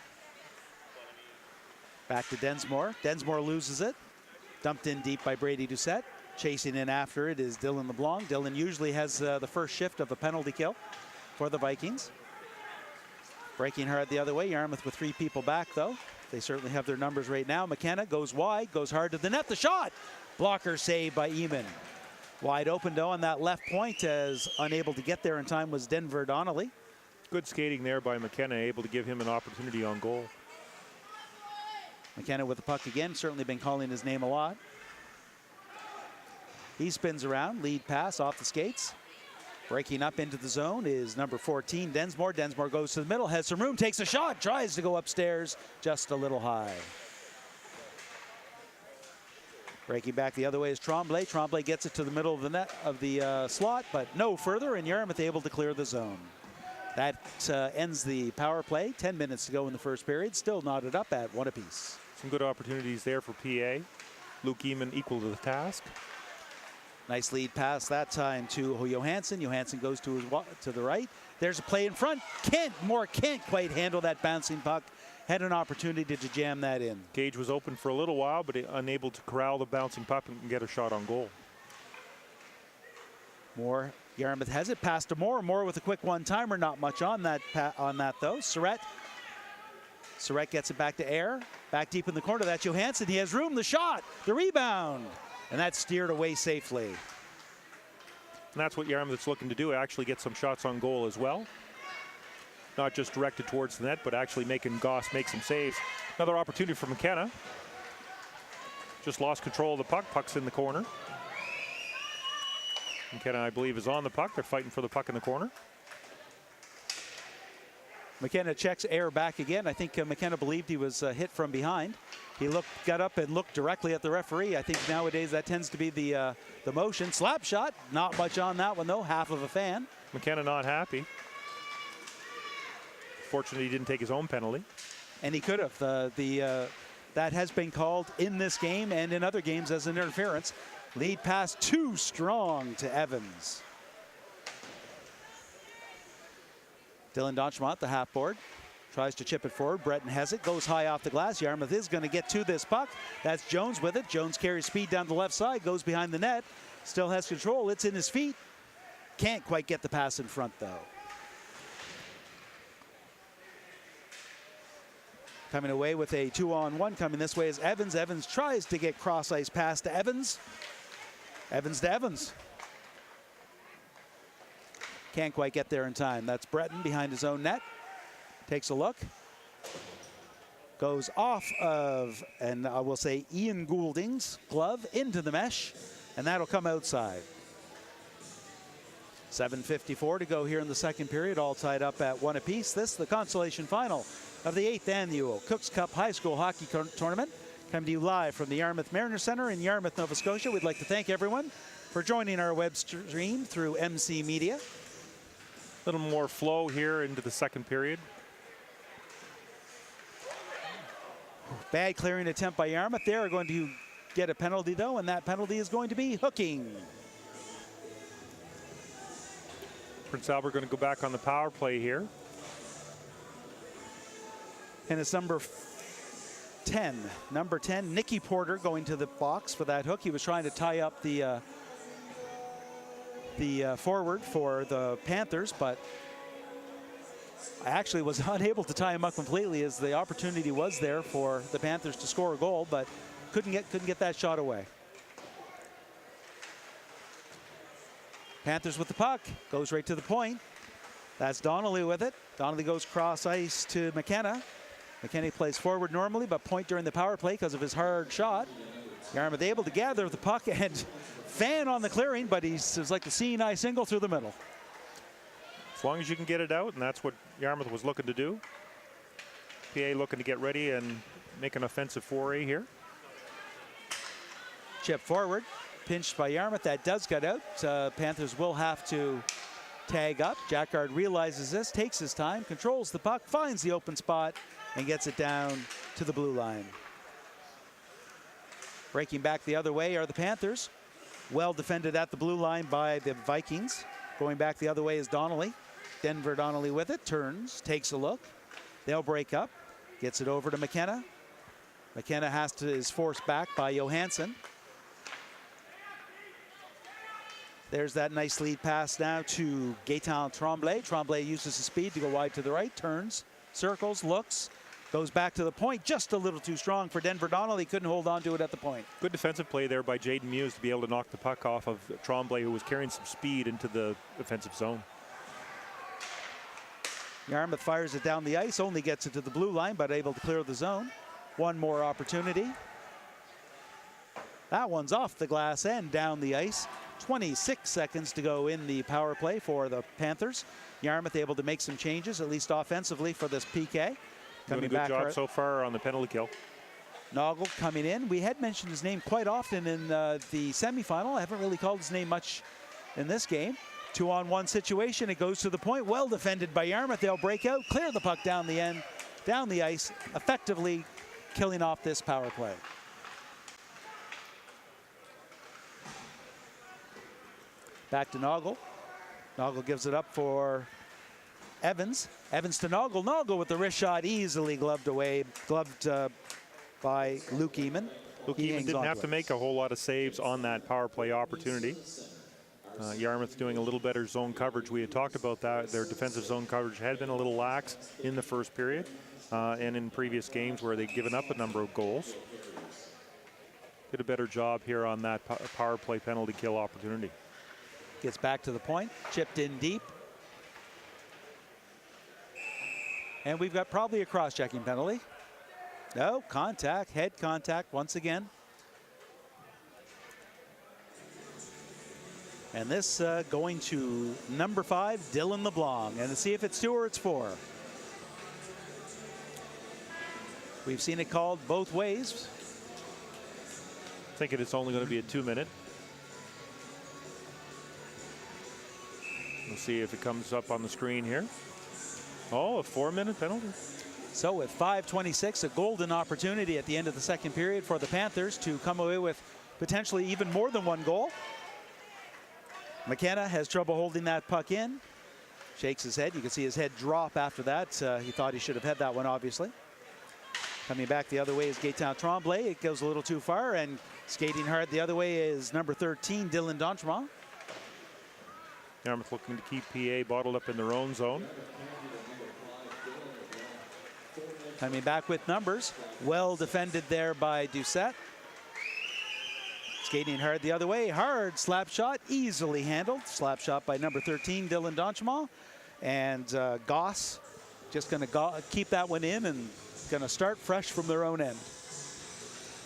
Back to Densmore. Densmore loses it. Dumped in deep by Brady Doucette. Chasing in after it is Dylan LeBlanc. Dylan usually has the first shift of a penalty kill for the Vikings. Breaking hard the other way. Yarmouth with 3 people back, though. They certainly have their numbers right now. McKenna goes wide, goes hard to the net. The shot! Blocker save by Eamon. Wide open, though, on that left point, as unable to get there in time was Denver Donnelly. Good skating there by McKenna, able to give him an opportunity on goal. McKenna with the puck again, certainly been calling his name a lot. He spins around, lead pass off the skates. Breaking up into the zone is number 14, Densmore. Densmore goes to the middle, has some room, takes a shot, tries to go upstairs, just a little high. Breaking back the other way is Tremblay. Tremblay gets it to the middle of the net of the slot, but no further, and Yarmouth able to clear the zone. That ends the power play. 10 minutes to go in the first period. Still knotted up at 1 apiece. Some good opportunities there for PA. Luke Eamon equal to the task. Nice lead pass that time to Johansson. Johansson goes to the right. There's a play in front. Moore can't quite handle that bouncing puck. Had an opportunity to jam that in. Gage was open for a little while, but unable to corral the bouncing puck and get a shot on goal. Moore, Yarmouth has it. Pass to Moore. Moore with a quick one-timer. Not much on that though. Surratt gets it back to Eyre. Back deep in the corner. That's Johansson. He has room. The shot. The rebound. And that's steered away safely. And that's what Yarmouth's looking to do, actually get some shots on goal as well. Not just directed towards the net, but actually making Goss make some saves. Another opportunity for McKenna. Just lost control of the puck. Puck's in the corner. McKenna, I believe, is on the puck. They're fighting for the puck in the corner. McKenna checks Eyre back again. I think McKenna believed he was hit from behind. He got up and looked directly at the referee. I think nowadays that tends to be the motion. Slap shot, not much on that one though. Half of a fan. McKenna not happy. Fortunately, he didn't take his own penalty. And he could have. That has been called in this game and in other games as an interference. Lead pass too strong to Evans. Dylan Donchemont, the half board. Tries to chip it forward. Breton has it. Goes high off the glass. Yarmouth is going to get to this puck. That's Jones with it. Jones carries speed down the left side. Goes behind the net. Still has control. It's in his feet. Can't quite get the pass in front, though. Coming away with a 2-on-1 coming this way is Evans. Evans tries to get cross ice pass to Evans. Evans to Evans. Can't quite get there in time. That's Breton behind his own net. Takes a look. Goes off of, and I will say, Ian Goulding's glove into the mesh, and that'll come outside. 7:54 to go here in the second period, all tied up at 1 apiece. This, the consolation final of the 8th annual Cooks Cup High School Hockey Tournament. Come to you live from the Yarmouth Mariner Center in Yarmouth, Nova Scotia. We'd like to thank everyone for joining our web stream through MC Media. A little more flow here into the second period. Bad clearing attempt by Yarmouth. They are going to get a penalty, though, and that penalty is going to be hooking. Prince Albert going to go back on the power play here. And it's number 10. Number 10, Nicky Porter, going to the box for that hook. He was trying to tie up the forward for the Panthers, but I actually was unable to tie him up completely, as the opportunity was there for the Panthers to score a goal, but couldn't get that shot away. Panthers with the puck, goes right to the point. That's Donnelly with it. Donnelly goes cross ice to McKenna. McKenna plays forward normally, but point during the power play because of his hard shot. Yarmouth able to gather the puck and fan on the clearing, but it's like the seeing eye single through the middle. As long as you can get it out, and that's what Yarmouth was looking to do. PA looking to get ready and make an offensive foray here. Chip forward, pinched by Yarmouth. That does get out. Panthers will have to tag up. Jackard realizes this, takes his time, controls the puck, finds the open spot, and gets it down to the blue line. Breaking back the other way are the Panthers. Well defended at the blue line by the Vikings. Going back the other way is Donnelly. Denver Donnelly with it, turns, takes a look. They'll break up, gets it over to McKenna. McKenna is forced back by Johansson. There's that nice lead pass now to Gaetan Tremblay. Tremblay uses his speed to go wide to the right, turns, circles, looks, goes back to the point, just a little too strong for Denver Donnelly. Couldn't hold on to it at the point. Good defensive play there by Jaden Muse to be able to knock the puck off of Tremblay, who was carrying some speed into the offensive zone. Yarmouth fires it down the ice, only gets it to the blue line, but able to clear the zone. One more opportunity. That one's off the glass and down the ice. 26 seconds to go in the power play for the Panthers. Yarmouth able to make some changes, at least offensively, for this PK. Doing a good job so far on the penalty kill. Noggle coming in. We had mentioned his name quite often in the semifinal. I haven't really called his name much in this game. 2-on-1 situation. It goes to the point. Well defended by Yarmouth. They'll break out, clear the puck down the end, down the ice, effectively killing off this power play. Back to Noggle. Noggle gives it up for Evans. Evans to Noggle. Noggle with the wrist shot, easily gloved away. Gloved by Luke Eamon. Luke Eamon didn't have to make a whole lot of saves on that power play opportunity. Yarmouth doing a little better zone coverage. We had talked about that. Their defensive zone coverage had been a little lax in the first period and in previous games where they'd given up a number of goals. Did a better job here on that power play penalty kill opportunity. Gets back to the point, chipped in deep. And we've got probably a cross-checking penalty. No, contact, head contact once again. And this going to number 5, Dylan LeBlanc. And to see if it's 2 or it's 4. We've seen it called both ways. Thinking it's only going to be a 2-minute. We'll see if it comes up on the screen here. Oh, a 4-minute penalty. So with 5:26, a golden opportunity at the end of the second period for the Panthers to come away with potentially even more than one goal. McKenna has trouble holding that puck in. Shakes his head. You can see his head drop after that. He thought he should have had that one, obviously. Coming back the other way is Gaetan Tremblay. It goes a little too far, and skating hard the other way is number 13, Dylan D'Entremont. Yarmouth looking to keep PA bottled up in their own zone. Coming back with numbers. Well defended there by Doucette. Skating hard the other way. Hard slap shot, easily handled. Slap shot by number 13, Dylan D'Entremont. And Goss just going to keep that one in and going to start fresh from their own end.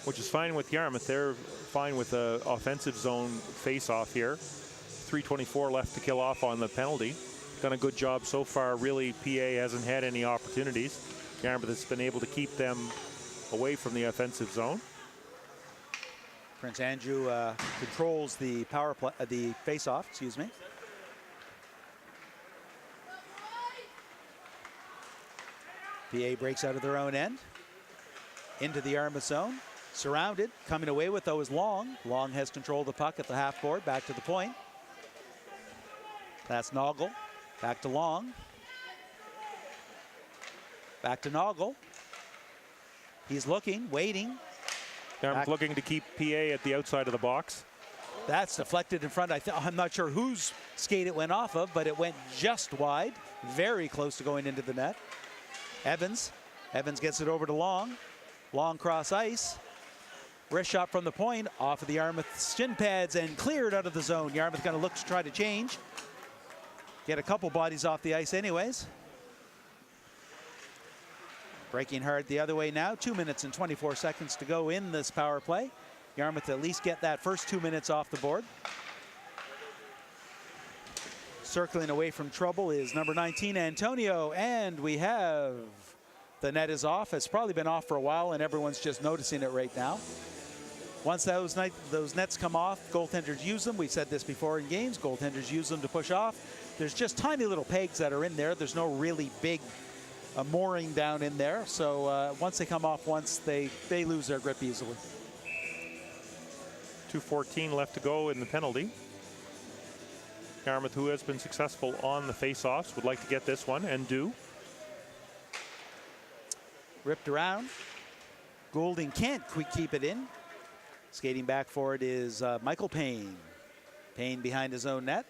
Which is fine with Yarmouth. They're fine with the offensive zone face-off here. 3:24 left to kill off on the penalty. Done a good job so far. Really, PA hasn't had any opportunities. Yarmouth has been able to keep them away from the offensive zone. Prince Andrew controls the power play, the face-off, excuse me. PA breaks out of their own end. Into the Yarmouth zone. Surrounded. Coming away with, though, is Long. Long has control of the puck at the half board. Back to the point. That's Noggle. Back to Long. Back to Noggle. He's looking, waiting. Yarmouth looking to keep PA at the outside of the box. That's deflected in front. I'm not sure whose skate it went off of, but it went just wide. Very close to going into the net. Evans gets it over to Long. Long cross ice. Wrist shot from the point, off of the Yarmouth shin pads and cleared out of the zone. Yarmouth going to look to try to change. Get a couple bodies off the ice anyways. Breaking hard the other way now. 2 minutes and 24 seconds to go in this power play. Yarmouth at least get that first 2 minutes off the board. Circling away from trouble is number 19, Antonio, and we have the net is off. It's probably been off for a while, and everyone's just noticing it right now. Once those nets come off, goaltenders use them. We've said this before in games. Goaltenders use them to push off. There's just tiny little pegs that are in there. There's no really big mooring down in there. So once they come off once, they lose their grip easily. 2:14 left to go in the penalty. Yarmouth, who has been successful on the face-offs, would like to get this one and do. Ripped around. Goulding can't keep it in. Skating back for it is Michael Payne. Payne behind his own net.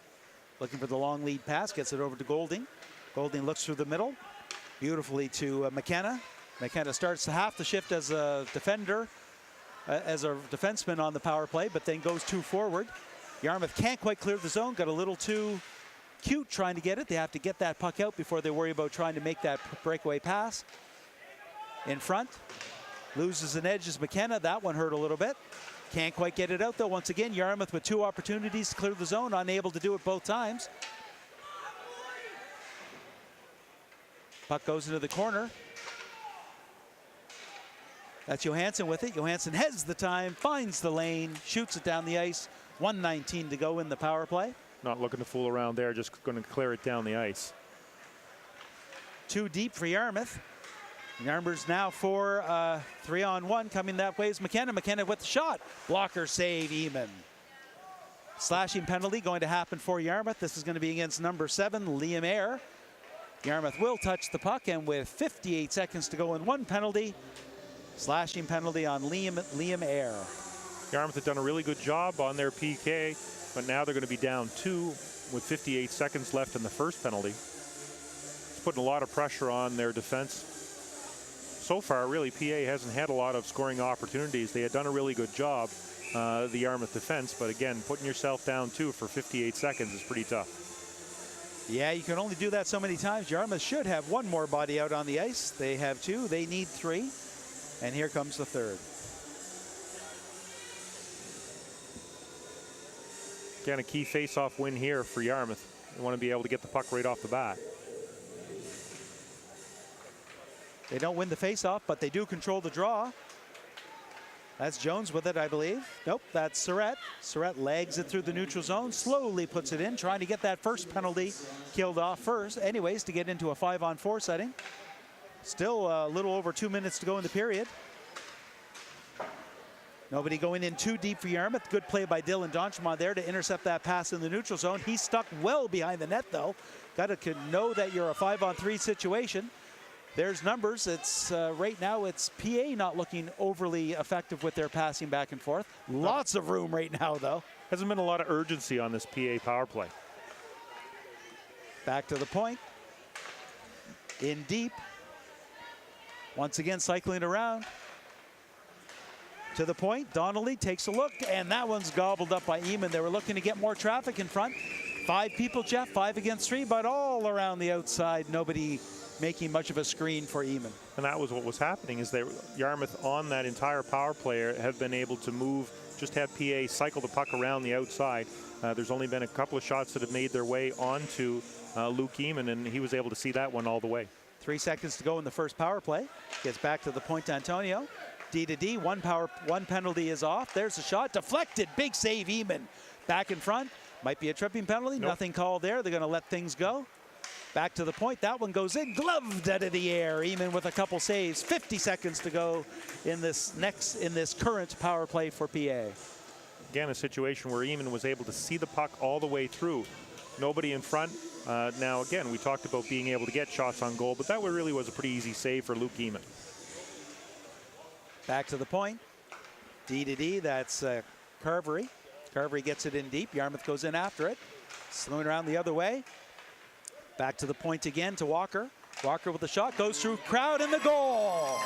Looking for the long lead pass. Gets it over to Goulding. Goulding looks through the middle. Beautifully to McKenna. McKenna starts half the shift as a defender, as a defenseman on the power play, but then goes too forward. Yarmouth can't quite clear the zone. Got a little too cute trying to get it. They have to get that puck out before they worry about trying to make that breakaway pass. In front. Loses an edge as McKenna. That one hurt a little bit. Can't quite get it out, though. Once again, Yarmouth with 2 opportunities to clear the zone. Unable to do it both times. Puck goes into the corner. That's Johansson with it. Johansson has the time, finds the lane, shoots it down the ice. 1:19 to go in the power play. Not looking to fool around there, just going to clear it down the ice. 2 deep for Yarmouth. Yarmouth's now for 3-on-1. Coming that way is McKenna. McKenna with the shot. Blocker save, Eamon. Slashing penalty going to happen for Yarmouth. This is going to be against number 7, Liam Eyre. Yarmouth will touch the puck, and with 58 seconds to go in, 1 penalty. Slashing penalty on Liam Eyre. Yarmouth have done a really good job on their PK, but now they're going to be down 2 with 58 seconds left in the first penalty. It's putting a lot of pressure on their defense. So far, really, PA hasn't had a lot of scoring opportunities. They had done a really good job, the Yarmouth defense, but again, putting yourself down 2 for 58 seconds is pretty tough. Yeah, you can only do that so many times. Yarmouth should have 1 more body out on the ice. They have 2. They need 3. And here comes the 3rd. Again, a key face-off win here for Yarmouth. They want to be able to get the puck right off the bat. They don't win the face-off, but they do control the draw. That's Jones with it, I believe. Nope, that's Surratt. Surratt legs it through the neutral zone, slowly puts it in, trying to get that first penalty killed off first. Anyways, to get into a 5-on-4 setting. Still a little over 2 minutes to go in the period. Nobody going in too deep for Yarmouth. Good play by Dylan D'Entremont there to intercept that pass in the neutral zone. He's stuck well behind the net, though. got to know that you're a 5-on-3 situation. There's numbers. It's right now it's PA not looking overly effective with their passing back and forth. Lots of room right now, though. Hasn't been a lot of urgency on this PA power play. Back to the point. In deep. Once again, cycling around. To the point, Donnelly takes a look, and that one's gobbled up by Eamon. They were looking to get more traffic in front. 5 people, Jeff, 5 against 3, but all around the outside, nobody making much of a screen for Eamon. And that was what was happening, is that Yarmouth on that entire power play have been able to move, just have PA cycle the puck around the outside. There's only been a couple of shots that have made their way onto Luke Eamon, and he was able to see that one all the way. 3 seconds to go in the first power play. Gets back to the point to Antonio. D to D, one penalty is off. There's a shot, deflected, big save Eamon. Back in front, might be a tripping penalty, nope. Nothing called there. They're gonna let things go. Back to the point, that one goes in, gloved out of the air. Eamon with a couple saves, 50 seconds to go in this current power play for PA. Again, a situation where Eamon was able to see the puck all the way through. Nobody in front. Now again, we talked about being able to get shots on goal, but that really was a pretty easy save for Luke Eamon. Back to the point. D to D, that's Carvery. Carvery gets it in deep. Yarmouth goes in after it. Slewing around the other way. Back to the point again to Walker. Walker with the shot, goes through crowd and the goal.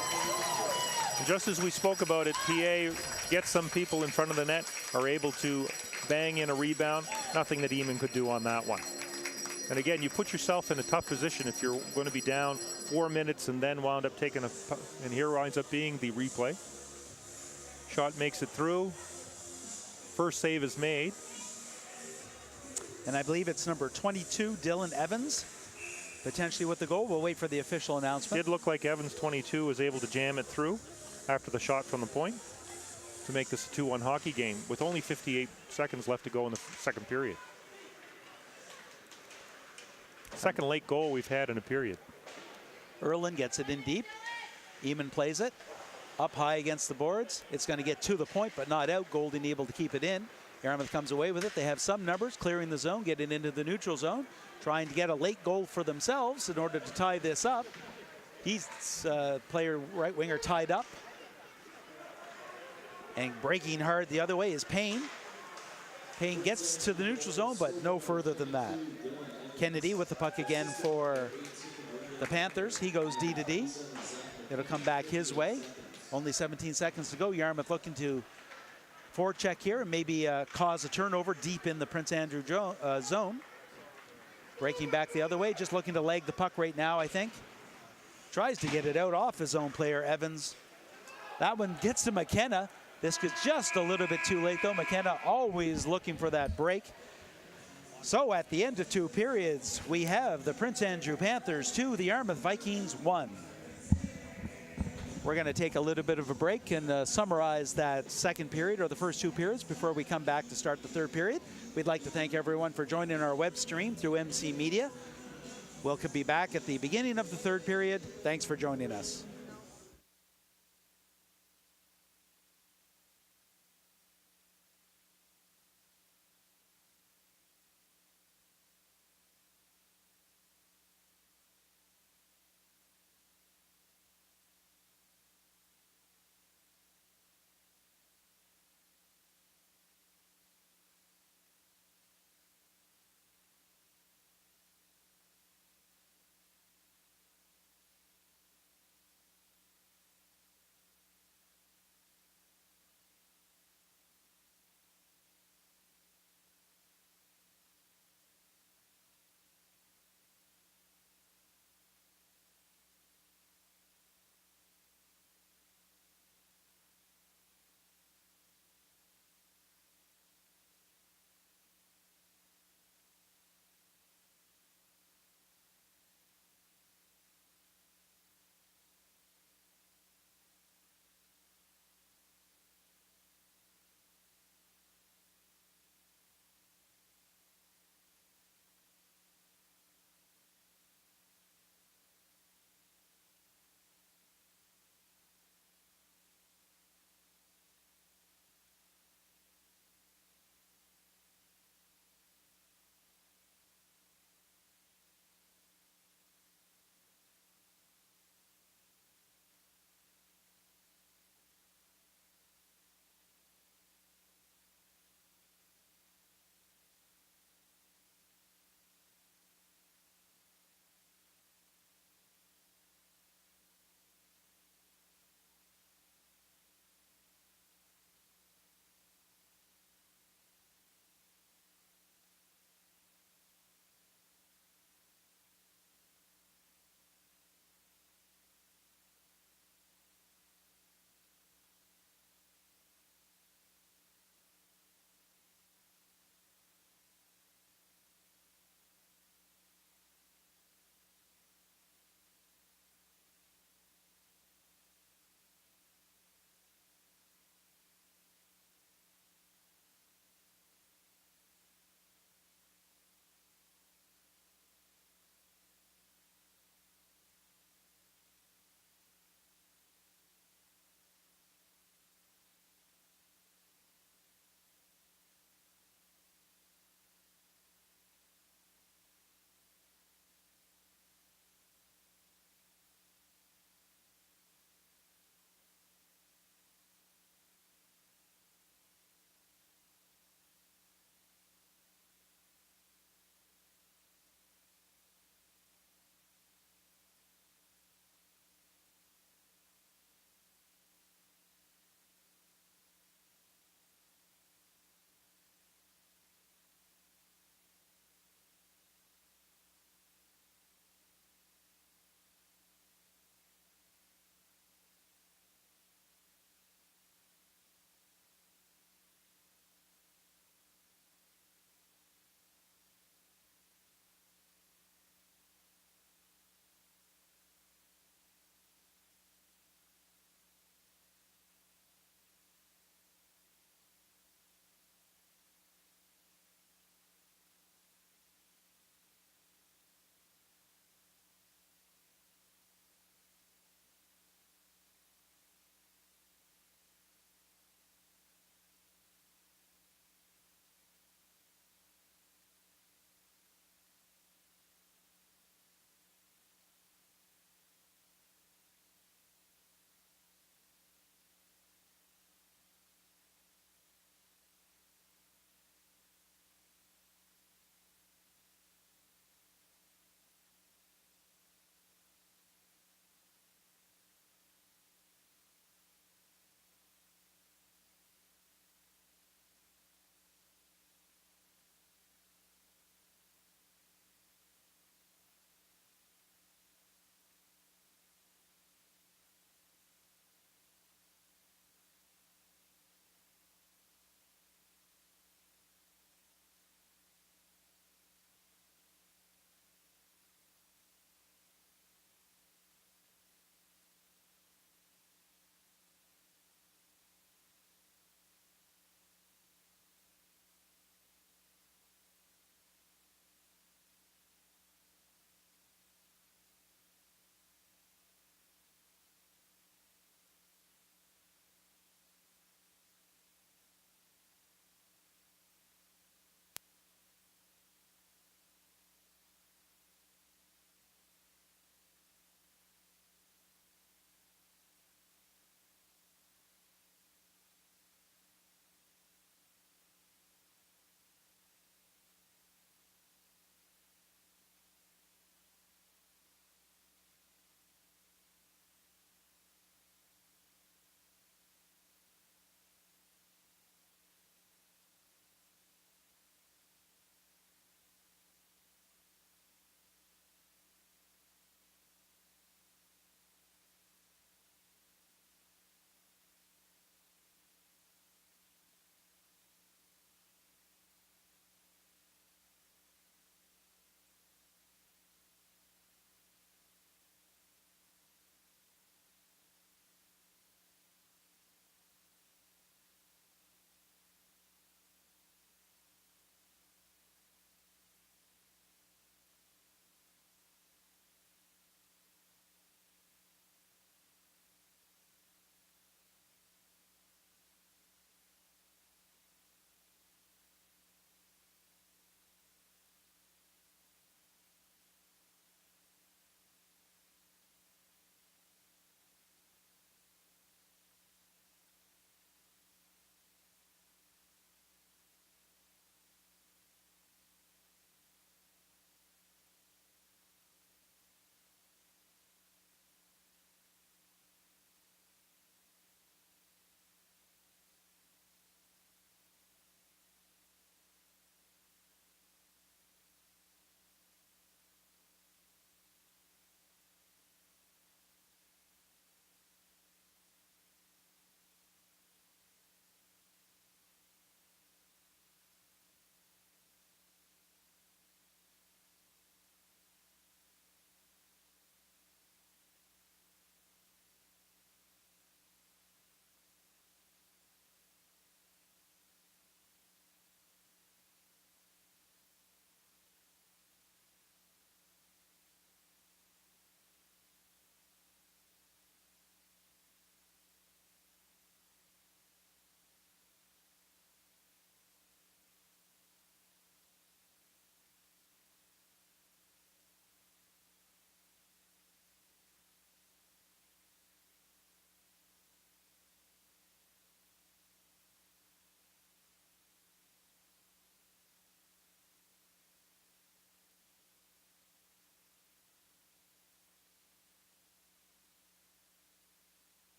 And just as we spoke about it, PA gets some people in front of the net, are able to bang in a rebound. Nothing that Eamon could do on that one. And again, you put yourself in a tough position if you're going to be down 4 minutes and then wound up taking and here winds up being the replay. Shot makes it through. First save is made. And I believe it's number 22, Dylan Evans, potentially with the goal. We'll wait for the official announcement. Did look like Evans, 22, was able to jam it through after the shot from the point to make this a 2-1 hockey game with only 58 seconds left to go in the second period. Second late goal we've had in a period. Erlin gets it in deep. Eamon plays it up high against the boards. It's going to get to the point, but not out. Golding able to keep it in. Yarmouth comes away with it. They have some numbers, clearing the zone, getting into the neutral zone, trying to get a late goal for themselves in order to tie this up. He's player right winger tied up. And breaking hard the other way is Payne. Payne gets to the neutral zone, but no further than that. Kennedy with the puck again for the Panthers. He goes D to D. It'll come back his way. Only 17 seconds to go. Yarmouth looking to forecheck here and maybe cause a turnover deep in the Prince Andrew zone. Breaking back the other way, just looking to leg the puck right now, I think. Tries to get it out off his own player, Evans. That one gets to McKenna. This gets just a little bit too late, though. McKenna always looking for that break. So at the end of 2 periods, we have the Prince Andrew Panthers 2, the Yarmouth Vikings 1. We're going to take a little bit of a break and summarize that second period or the first 2 periods before we come back to start the third period. We'd like to thank everyone for joining our web stream through MC Media. We'll be back at the beginning of the third period. Thanks for joining us.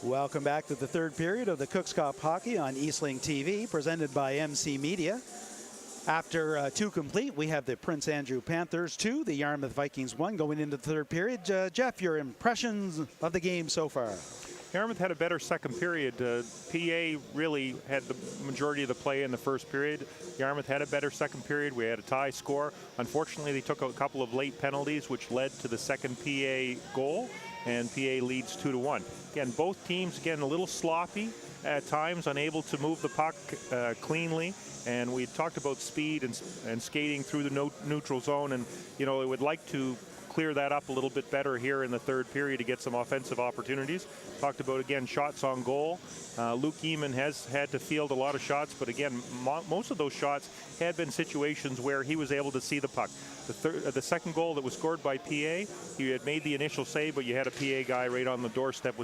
Welcome back to the third period of the Cooks Cup Hockey on Eastling TV, presented by MC Media. After 2 complete, we have the Prince Andrew Panthers 2, the Yarmouth Vikings 1 going into the third period. Jeff, your impressions of the game so far? Yarmouth had a better second period. PA really had the majority of the play in the first period. Yarmouth had a better second period. We had a tie score. Unfortunately, they took a couple of late penalties, which led to the second PA goal, and PA leads 2-1. Again, both teams, again, a little sloppy at times, unable to move the puck cleanly. And we talked about speed and skating through the neutral zone, and they would like to clear that up a little bit better here in the third period to get some offensive opportunities. Talked about, again, shots on goal. Luke Eamon has had to field a lot of shots, but again, most of those shots had been situations where he was able to see the puck. The second goal that was scored by PA, he had made the initial save, but you had a PA guy right on the doorstep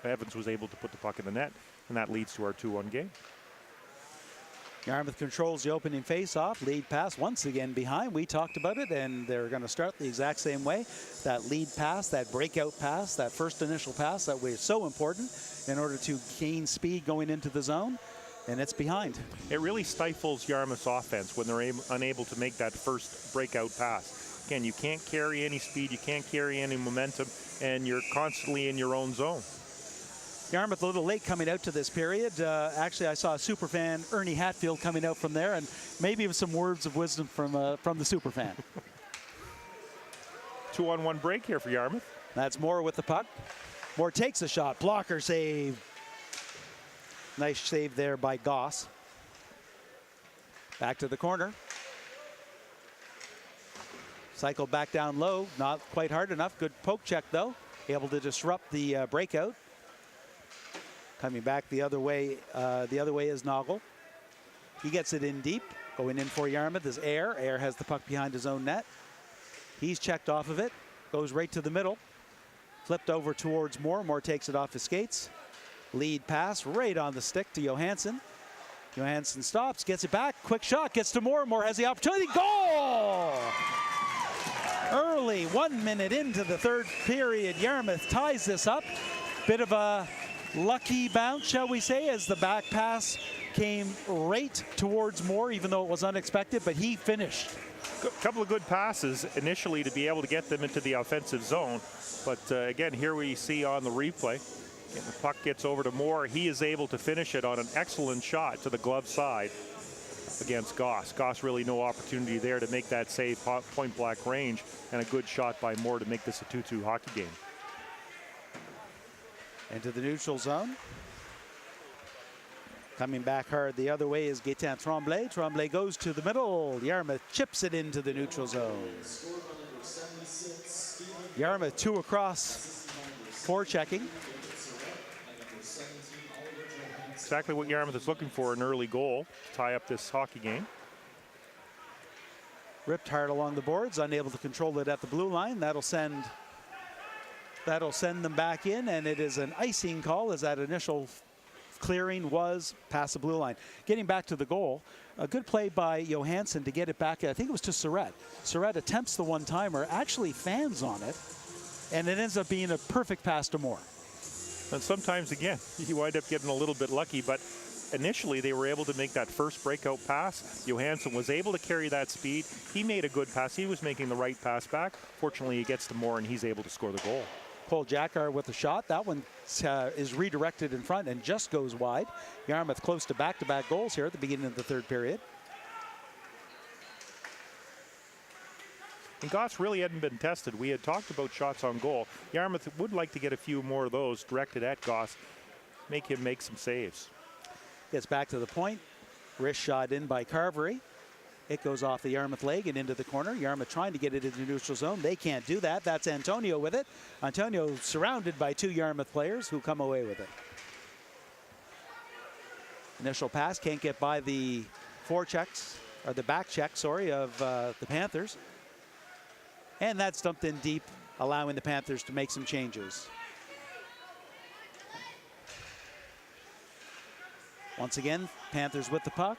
Evans was able to put the puck in the net, and that leads to our 2-1 game. Yarmouth controls the opening face-off. Lead pass once again behind. We talked about it, and they're going to start the exact same way. That lead pass, that breakout pass, that first initial pass that was so important in order to gain speed going into the zone, and it's behind. It really stifles Yarmouth's offense when they're unable to make that first breakout pass. Again, you can't carry any speed, you can't carry any momentum, and you're constantly in your own zone. Yarmouth a little late coming out to this period. Actually, I saw a superfan, Ernie Hatfield, coming out from there, and maybe with some words of wisdom from the superfan. 2-on-1 break here for Yarmouth. That's Moore with the puck. Moore takes a shot. Blocker save. Nice save there by Goss. Back to the corner. Cycle back down low. Not quite hard enough. Good poke check, though. Able to disrupt the breakout. Coming back the other way is Noggle. He gets it in deep. Going in for Yarmouth is Air. Air has the puck behind his own net. He's checked off of it. Goes right to the middle. Flipped over towards Moore. Moore takes it off his skates. Lead pass right on the stick to Johansson. Johansson stops, gets it back. Quick shot, gets to Moore. Moore has the opportunity. Goal! Early, 1 minute into the third period, Yarmouth ties this up. Bit of a lucky bounce, shall we say, as the back pass came right towards Moore, even though it was unexpected, but he finished. A couple of good passes initially to be able to get them into the offensive zone. But again, here we see on the replay, the puck gets over to Moore. He is able to finish it on an excellent shot to the glove side against Goss. Goss really no opportunity there to make that save, point blank range, and a good shot by Moore to make this a 2-2 hockey game. Into the neutral zone. Coming back hard the other way is Gaetan Tremblay. Tremblay goes to the middle. Yarmouth chips it into the neutral zone. Yarmouth 2 across, forechecking. Exactly what Yarmouth is looking for, an early goal to tie up this hockey game. Ripped hard along the boards, unable to control it at the blue line. That'll send them back in, and it is an icing call as that initial clearing was past the blue line. Getting back to the goal, a good play by Johansson to get it back. I think it was to Surratt. Surratt attempts the one-timer, actually fans on it, and it ends up being a perfect pass to Moore. And sometimes, again, you wind up getting a little bit lucky, but initially they were able to make that first breakout pass. Johansson was able to carry that speed. He made a good pass. He was making the right pass back. Fortunately, he gets to Moore, and he's able to score the goal. Cole Jackar with the shot. That one is redirected in front and just goes wide. Yarmouth close to back-to-back goals here at the beginning of the third period. And Goss really hadn't been tested. We had talked about shots on goal. Yarmouth would like to get a few more of those directed at Goss, make him make some saves. Gets back to the point. Wrist shot in by Carvery. It goes off the Yarmouth leg and into the corner. Yarmouth trying to get it into the neutral zone. They can't do that. That's Antonio with it. Antonio surrounded by 2 Yarmouth players who come away with it. Initial pass can't get by the back check, of the Panthers. And that's dumped in deep, allowing the Panthers to make some changes. Once again, Panthers with the puck.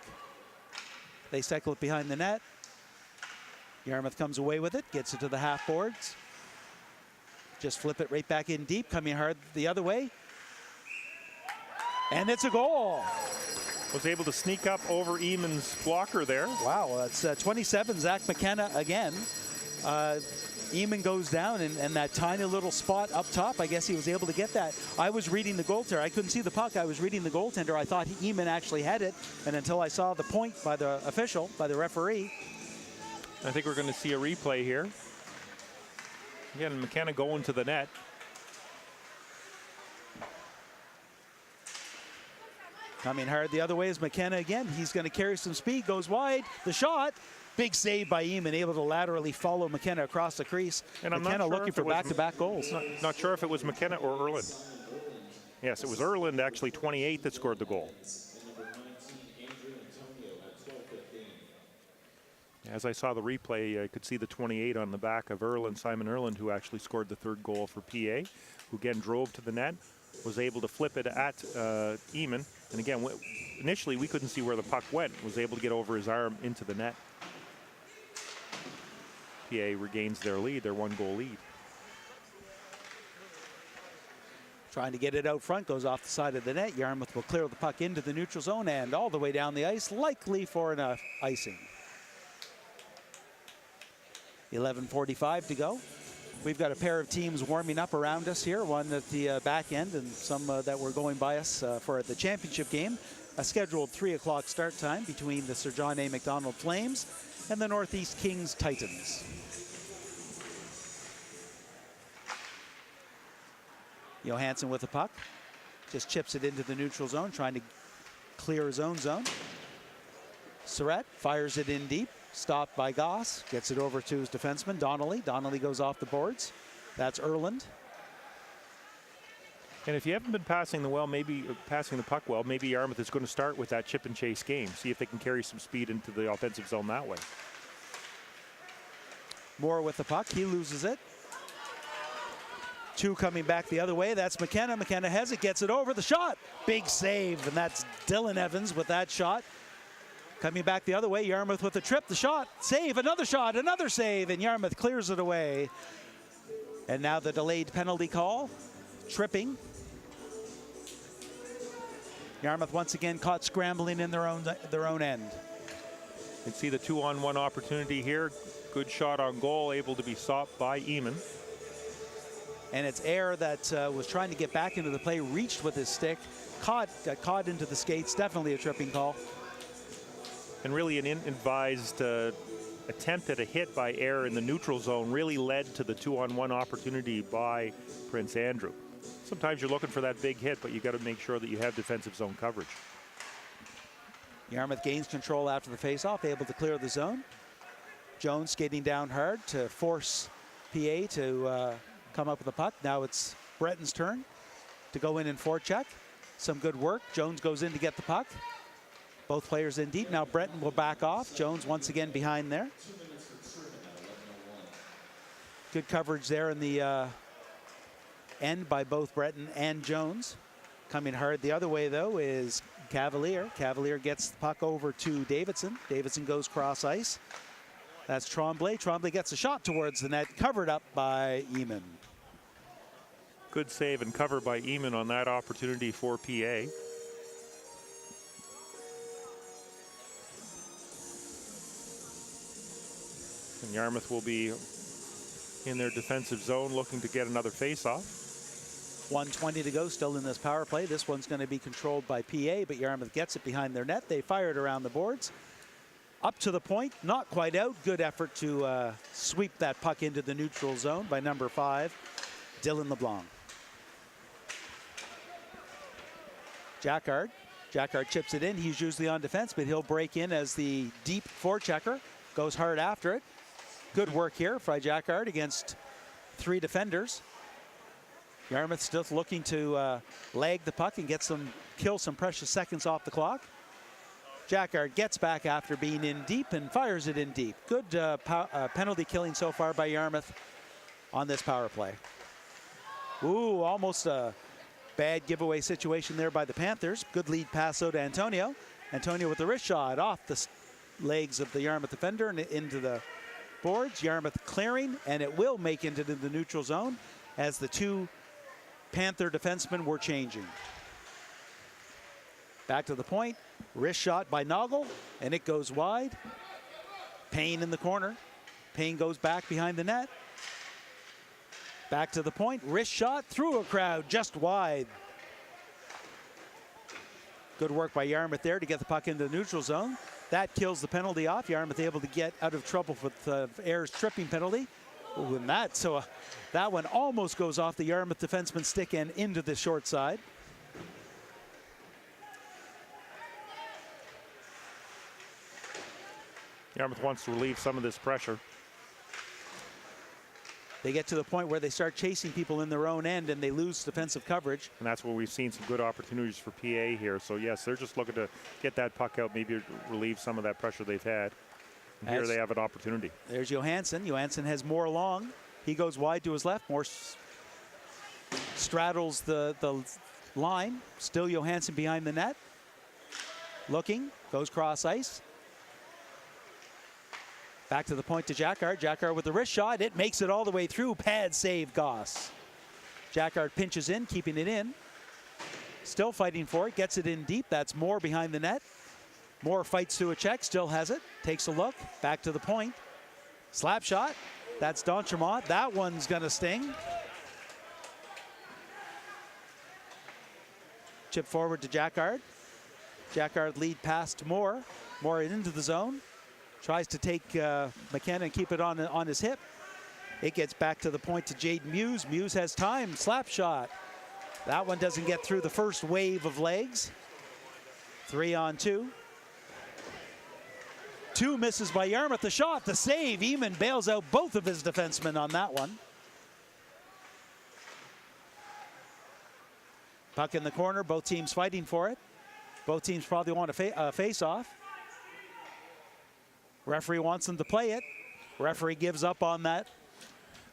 They cycle it behind the net. Yarmouth comes away with it, gets it to the half boards. Just flip it right back in deep, coming hard the other way. And it's a goal. Was able to sneak up over Eamon's blocker there. Wow, that's 27, Zach McKenna again. Eamon goes down, and that tiny little spot up top, I guess he was able to get that. I was reading the goaltender. I couldn't see the puck. I was reading the goaltender. I thought Eamon actually had it, and until I saw the point by the official, by the referee. I think we're going to see a replay here. Again, McKenna going to the net. Coming hard the other way is McKenna again. He's going to carry some speed, goes wide. The shot, big save by Eamon, able to laterally follow McKenna across the crease. And McKenna looking for back-to-back goals. Not sure if it was McKenna or Erland. Yes, it was Erland, actually 28, that scored the goal. As I saw the replay, I could see the 28 on the back of Erland, Simon Erland, who actually scored the third goal for PA, who again drove to the net, was able to flip it at Eamon. And again, initially we couldn't see where the puck went, was able to get over his arm into the net. PA regains their lead, their 1-goal lead. Trying to get it out front, goes off the side of the net. Yarmouth will clear the puck into the neutral zone and all the way down the ice, likely for an icing. 11:45 to go. We've got a pair of teams warming up around us here, one at the back end and some that were going by us for the championship game. A scheduled 3 o'clock start time between the Sir John A. Macdonald Flames and the Northeast Kings Titans. Johansson with the puck. Just chips it into the neutral zone, trying to clear his own zone. Surratt fires it in deep. Stopped by Goss, gets it over to his defenseman, Donnelly. Donnelly goes off the boards. That's Erland. And if you haven't been passing passing the puck well, maybe Yarmouth is going to start with that chip and chase game. See if they can carry some speed into the offensive zone that way. Moore with the puck, he loses it. Two coming back the other way, that's McKenna. McKenna has it, gets it over, the shot. Big save, and that's Dylan Evans with that shot. Coming back the other way, Yarmouth with the trip, the shot, save, another shot, another save, and Yarmouth clears it away. And now the delayed penalty call, tripping. Yarmouth once again caught scrambling in their own end. You can see the 2-on-1 opportunity here. Good shot on goal, able to be stopped by Eamon. And it's Air that was trying to get back into the play, reached with his stick, got caught into the skates, definitely a tripping call. And really an advised attempt at a hit by Air in the neutral zone really led to the 2-on-1 opportunity by Prince Andrew. Sometimes you're looking for that big hit, but you got to make sure that you have defensive zone coverage. Yarmouth gains control after the faceoff, able to clear the zone. Jones skating down hard to force PA to come up with the puck. Now it's Breton's turn to go in and forecheck. Some good work. Jones goes in to get the puck. Both players in deep. Now Breton will back off. Jones once again behind there. Good coverage there in the end by both Breton and Jones. Coming hard the other way, though, is Cavalier. Cavalier gets the puck over to Davidson. Davidson goes cross ice. That's Tremblay. Tremblay gets a shot towards the net, covered up by Eamon. Good save and cover by Eamon on that opportunity for PA. And Yarmouth will be in their defensive zone looking to get another face-off. 1:20 to go, still in this power play. This one's going to be controlled by PA, but Yarmouth gets it behind their net. They fire it around the boards. Up to the point, not quite out. Good effort to sweep that puck into the neutral zone by number 5, Dylan LeBlanc. Jacquard. Jacquard chips it in. He's usually on defense, but he'll break in as the deep forechecker. Goes hard after it. Good work here by Jacquard against 3 defenders. Yarmouth still looking to lag the puck and kill some precious seconds off the clock. Jacquard gets back after being in deep and fires it in deep. Good penalty killing so far by Yarmouth on this power play. Ooh, almost a bad giveaway situation there by the Panthers. Good lead pass out to Antonio. Antonio with the wrist shot off the legs of the Yarmouth defender and into the boards. Yarmouth clearing, and it will make into the neutral zone as the 2 Panther defensemen were changing. Back to the point. Wrist shot by Noggle, and it goes wide. Payne in the corner. Payne goes back behind the net. Back to the point. Wrist shot through a crowd, just wide. Good work by Yarmouth there to get the puck into the neutral zone. That kills the penalty off. Yarmouth able to get out of trouble with Ayer's tripping penalty. Ooh, and that one almost goes off the Yarmouth defenseman's stick and into the short side. Yarmouth wants to relieve some of this pressure. They get to the point where they start chasing people in their own end and they lose defensive coverage. And that's where we've seen some good opportunities for PA here. So yes, they're just looking to get that puck out, maybe relieve some of that pressure they've had. And here they have an opportunity. There's Johansson. Johansson has Moore long. He goes wide to his left. Moore straddles the line. Still Johansson behind the net. Looking, goes cross ice. Back to the point to Jacquard. Jacquard with the wrist shot. It makes it all the way through. Pad save, Goss. Jacquard pinches in, keeping it in. Still fighting for it. Gets it in deep. That's Moore behind the net. Moore fights through a check. Still has it. Takes a look. Back to the point. Slap shot. That's D'Entremont. That one's going to sting. Chip forward to Jacquard. Jacquard lead pass to Moore. Moore into the zone. Tries to take McKenna and keep it on his hip. It gets back to the point to Jaden Muse. Muse has time. Slap shot. That one doesn't get through the first wave of legs. 3-on-2. 2 misses by Yarmouth. The shot, the save. Eamon bails out both of his defensemen on that one. Puck in the corner. Both teams fighting for it. Both teams probably want a face-off. Referee wants them to play it. Referee gives up on that.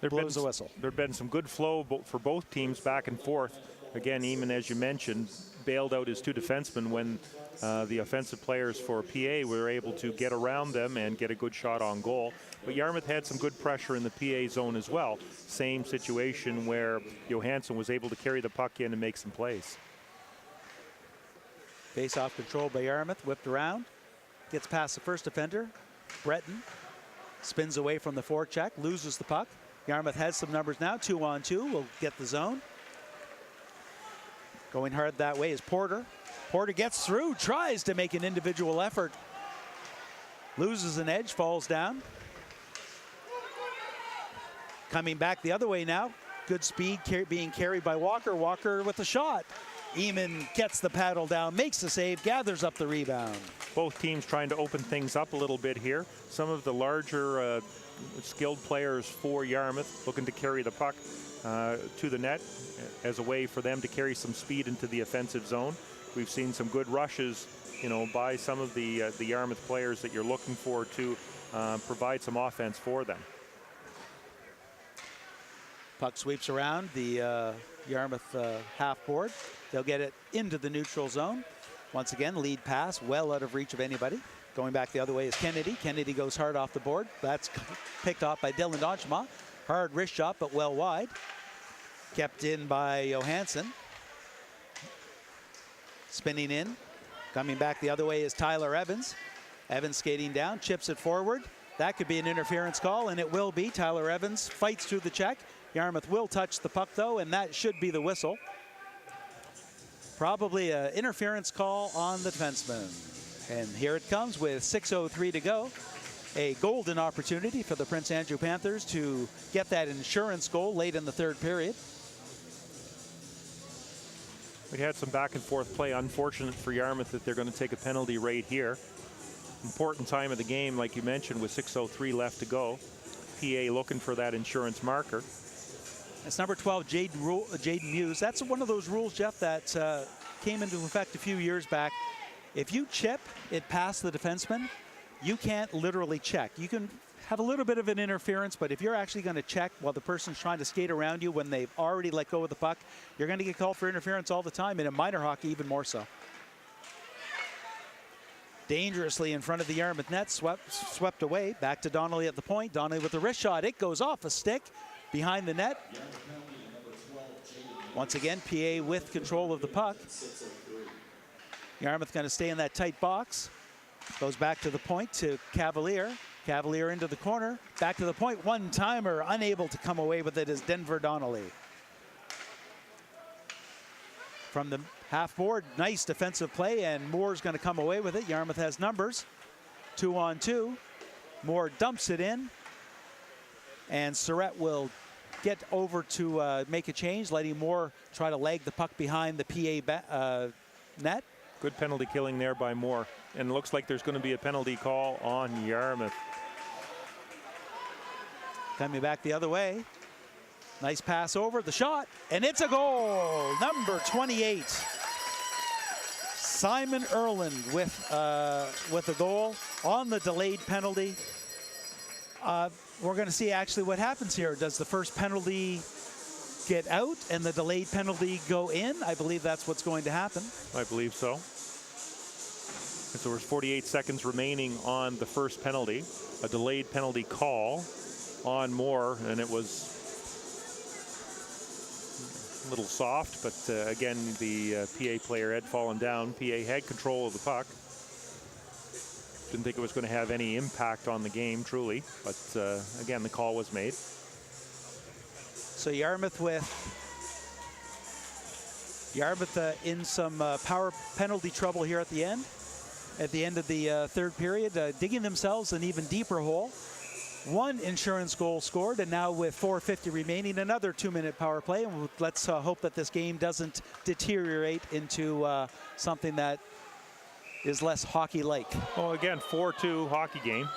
Blows the whistle. There'd been some good flow for both teams back and forth. Again, Eamon, as you mentioned, bailed out his 2 defensemen when the offensive players for PA were able to get around them and get a good shot on goal. But Yarmouth had some good pressure in the PA zone as well. Same situation where Johansson was able to carry the puck in and make some plays. Face-off controlled by Yarmouth. Whipped around. Gets past the first defender. Breton spins away from the forecheck, loses the puck. Yarmouth has some numbers now. 2-on-2 will get the zone. Going hard that way is Porter. Porter gets through, tries to make an individual effort. Loses an edge, falls down. Coming back the other way now. Good speed being carried by Walker. Walker with the shot. Eamon gets the paddle down, makes the save, gathers up the rebound. Both teams trying to open things up a little bit here. Some of the larger skilled players for Yarmouth looking to carry the puck to the net as a way for them to carry some speed into the offensive zone. We've seen some good rushes, by some of the Yarmouth players that you're looking for to provide some offense for them. Puck sweeps around the Yarmouth half board. They'll get it into the neutral zone. Once again, lead pass, well out of reach of anybody. Going back the other way is Kennedy. Kennedy goes hard off the board. That's picked off by Dylan D'Entremont. Hard wrist shot, but well wide. Kept in by Johansson. Spinning in. Coming back the other way is Tyler Evans. Evans skating down, chips it forward. That could be an interference call, and it will be. Tyler Evans fights through the check. Yarmouth will touch the puck, though, and that should be the whistle. Probably an interference call on the defenseman. And here it comes with 6:03 to go. A golden opportunity for the Prince Andrew Panthers to get that insurance goal late in the 3rd period. We had some back and forth play. Unfortunate for Yarmouth that they're going to take a penalty right here. Important time of the game, like you mentioned, with 6:03 left to go. PA looking for that insurance marker. It's number 12, Jaden Muse. That's one of those rules, Jeff, that came into effect a few years back. If you chip it past the defenseman, you can't literally check. You can have a little bit of an interference, but if you're actually going to check while the person's trying to skate around you when they've already let go of the puck, you're going to get called for interference all the time, and in minor hockey even more so. Dangerously in front of the Yarmouth net, swept away. Back to Donnelly at the point. Donnelly with the wrist shot. It goes off a stick. Behind the net. Once again, PA with control of the puck. Yarmouth going to stay in that tight box. Goes back to the point to Cavalier. Cavalier into the corner. Back to the point. One-timer. Unable to come away with it is Denver Donnelly. From the half board, nice defensive play, and Moore's going to come away with it. Yarmouth has numbers. 2-on-2. Moore dumps it in. And Surratt will get over to make a change, letting Moore try to leg the puck behind the PA net. Good penalty killing there by Moore. And it looks like there's going to be a penalty call on Yarmouth. Coming back the other way. Nice pass over, the shot, and it's a goal. Number 28. Simon Erland with a goal on the delayed penalty. We're going to see actually what happens here. Does the first penalty get out and the delayed penalty go in? I believe that's what's going to happen. I believe so. So there's 48 seconds remaining on the first penalty. A delayed penalty call on Moore, and it was a little soft, but again, the PA player had fallen down. PA had control of the puck. Didn't think it was going to have any impact on the game, truly, but again, the call was made. So Yarmouth in some power penalty trouble here at the end of the third period, digging themselves an even deeper hole. One insurance goal scored, and now with 4:50 remaining, another 2-minute power play. And let's hope that this game doesn't deteriorate into something that is less hockey-like. Well, again, 4-2 hockey game.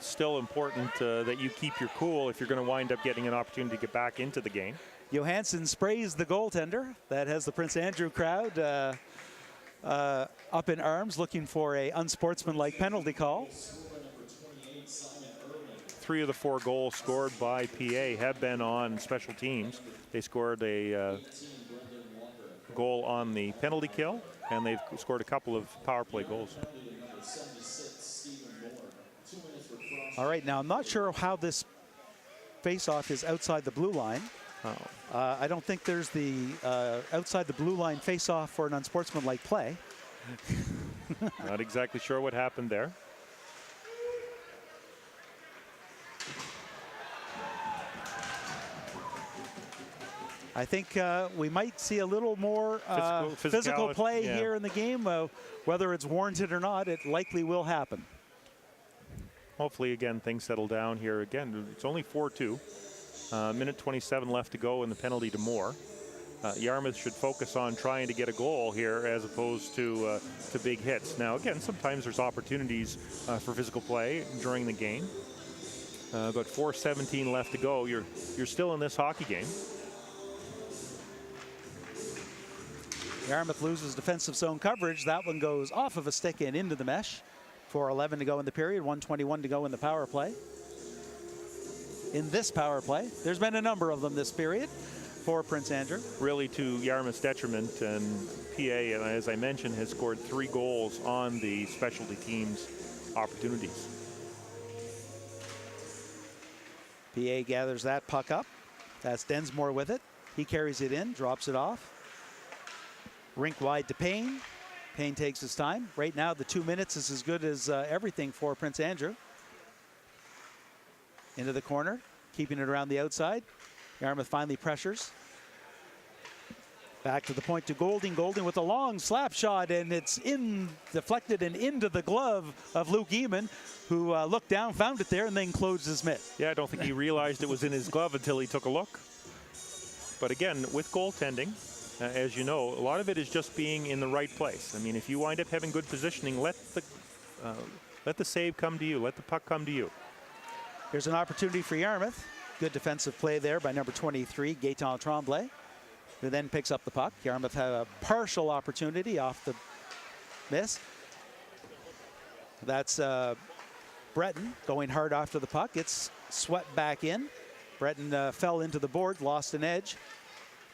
Still important that you keep your cool if you're going to wind up getting an opportunity to get back into the game. Johansson sprays the goaltender. That has the Prince Andrew crowd up in arms, looking for a unsportsmanlike penalty call. 3 of the 4 goals scored by PA have been on special teams. They scored a goal on the penalty kill, and they've scored a couple of power play goals. All right, now I'm not sure how this face-off is outside the blue line. I don't think there's the outside the blue line face-off for an unsportsmanlike play. Not exactly sure what happened there. I think we might see a little more physical play here in the game. Whether it's warranted or not, it likely will happen. Hopefully, again, things settle down here. Again, it's only 4-2. Minute 27 left to go in the penalty to Moore. Yarmouth should focus on trying to get a goal here as opposed to big hits. Now, again, sometimes there's opportunities for physical play during the game. But 4:17 left to go. You're still in this hockey game. Yarmouth loses defensive zone coverage. That one goes off of a stick and into the mesh. 4:11 to go in the period, 1:21 to go in the power play. In this power play, there's been a number of them this period for Prince Andrew. Really to Yarmouth's detriment, and PA, as I mentioned, has scored 3 goals on the specialty teams opportunities. PA gathers that puck up. That's Densmore with it. He carries it in, drops it off. Rink wide to Payne. Payne takes his time. Right now, the 2 minutes is as good as everything for Prince Andrew. Into the corner, keeping it around the outside. Yarmouth finally pressures. Back to the point to Golding. Golding with a long slap shot, and it's deflected and into the glove of Luke Eamon, who looked down, found it there, and then closed his mitt. Yeah, I don't think he realized it was in his glove until he took a look. But again, with goaltending, as you know, a lot of it is just being in the right place. I mean, if you wind up having good positioning, let the save come to you. Let the puck come to you. Here's an opportunity for Yarmouth. Good defensive play there by number 23, Gaetan Tremblay, who then picks up the puck. Yarmouth had a partial opportunity off the miss. That's Breton going hard after the puck. It's swept back in. Breton fell into the board, lost an edge.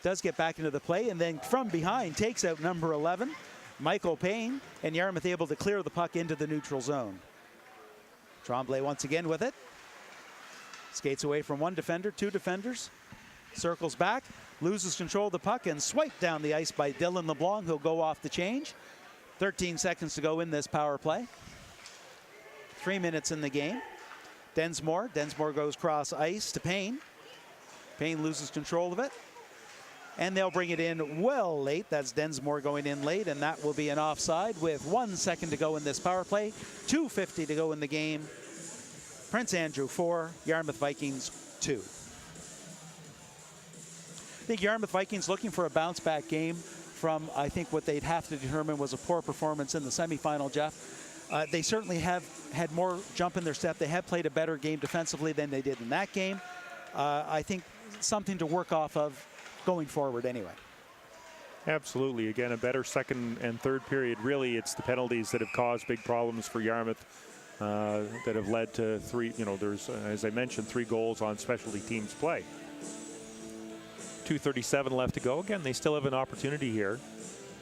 Does get back into the play, and then from behind takes out number 11, Michael Payne, and Yarmouth able to clear the puck into the neutral zone. Tremblay once again with it. Skates away from one defender, 2 defenders. Circles back, loses control of the puck, and swiped down the ice by Dylan LeBlanc, who'll go off the change. 13 seconds to go in this power play. 3 minutes in the game. Densmore. Densmore goes cross ice to Payne. Payne loses control of it. And they'll bring it in well late. That's Densmore going in late, and that will be an offside with 1 second to go in this power play. 2:50 to go in the game. Prince Andrew 4, Yarmouth Vikings 2. I think Yarmouth Vikings looking for a bounce back game from, I think, what they'd have to determine was a poor performance in the semifinal, Jeff. They certainly have had more jump in their step. They have played a better game defensively than they did in that game. I think something to work off of going forward anyway. Absolutely. Again, a better second and third period. Really, it's the penalties that have caused big problems for Yarmouth that have led to three, there's, as I mentioned, 3 goals on specialty teams play. 2:37 left to go. Again, they still have an opportunity here.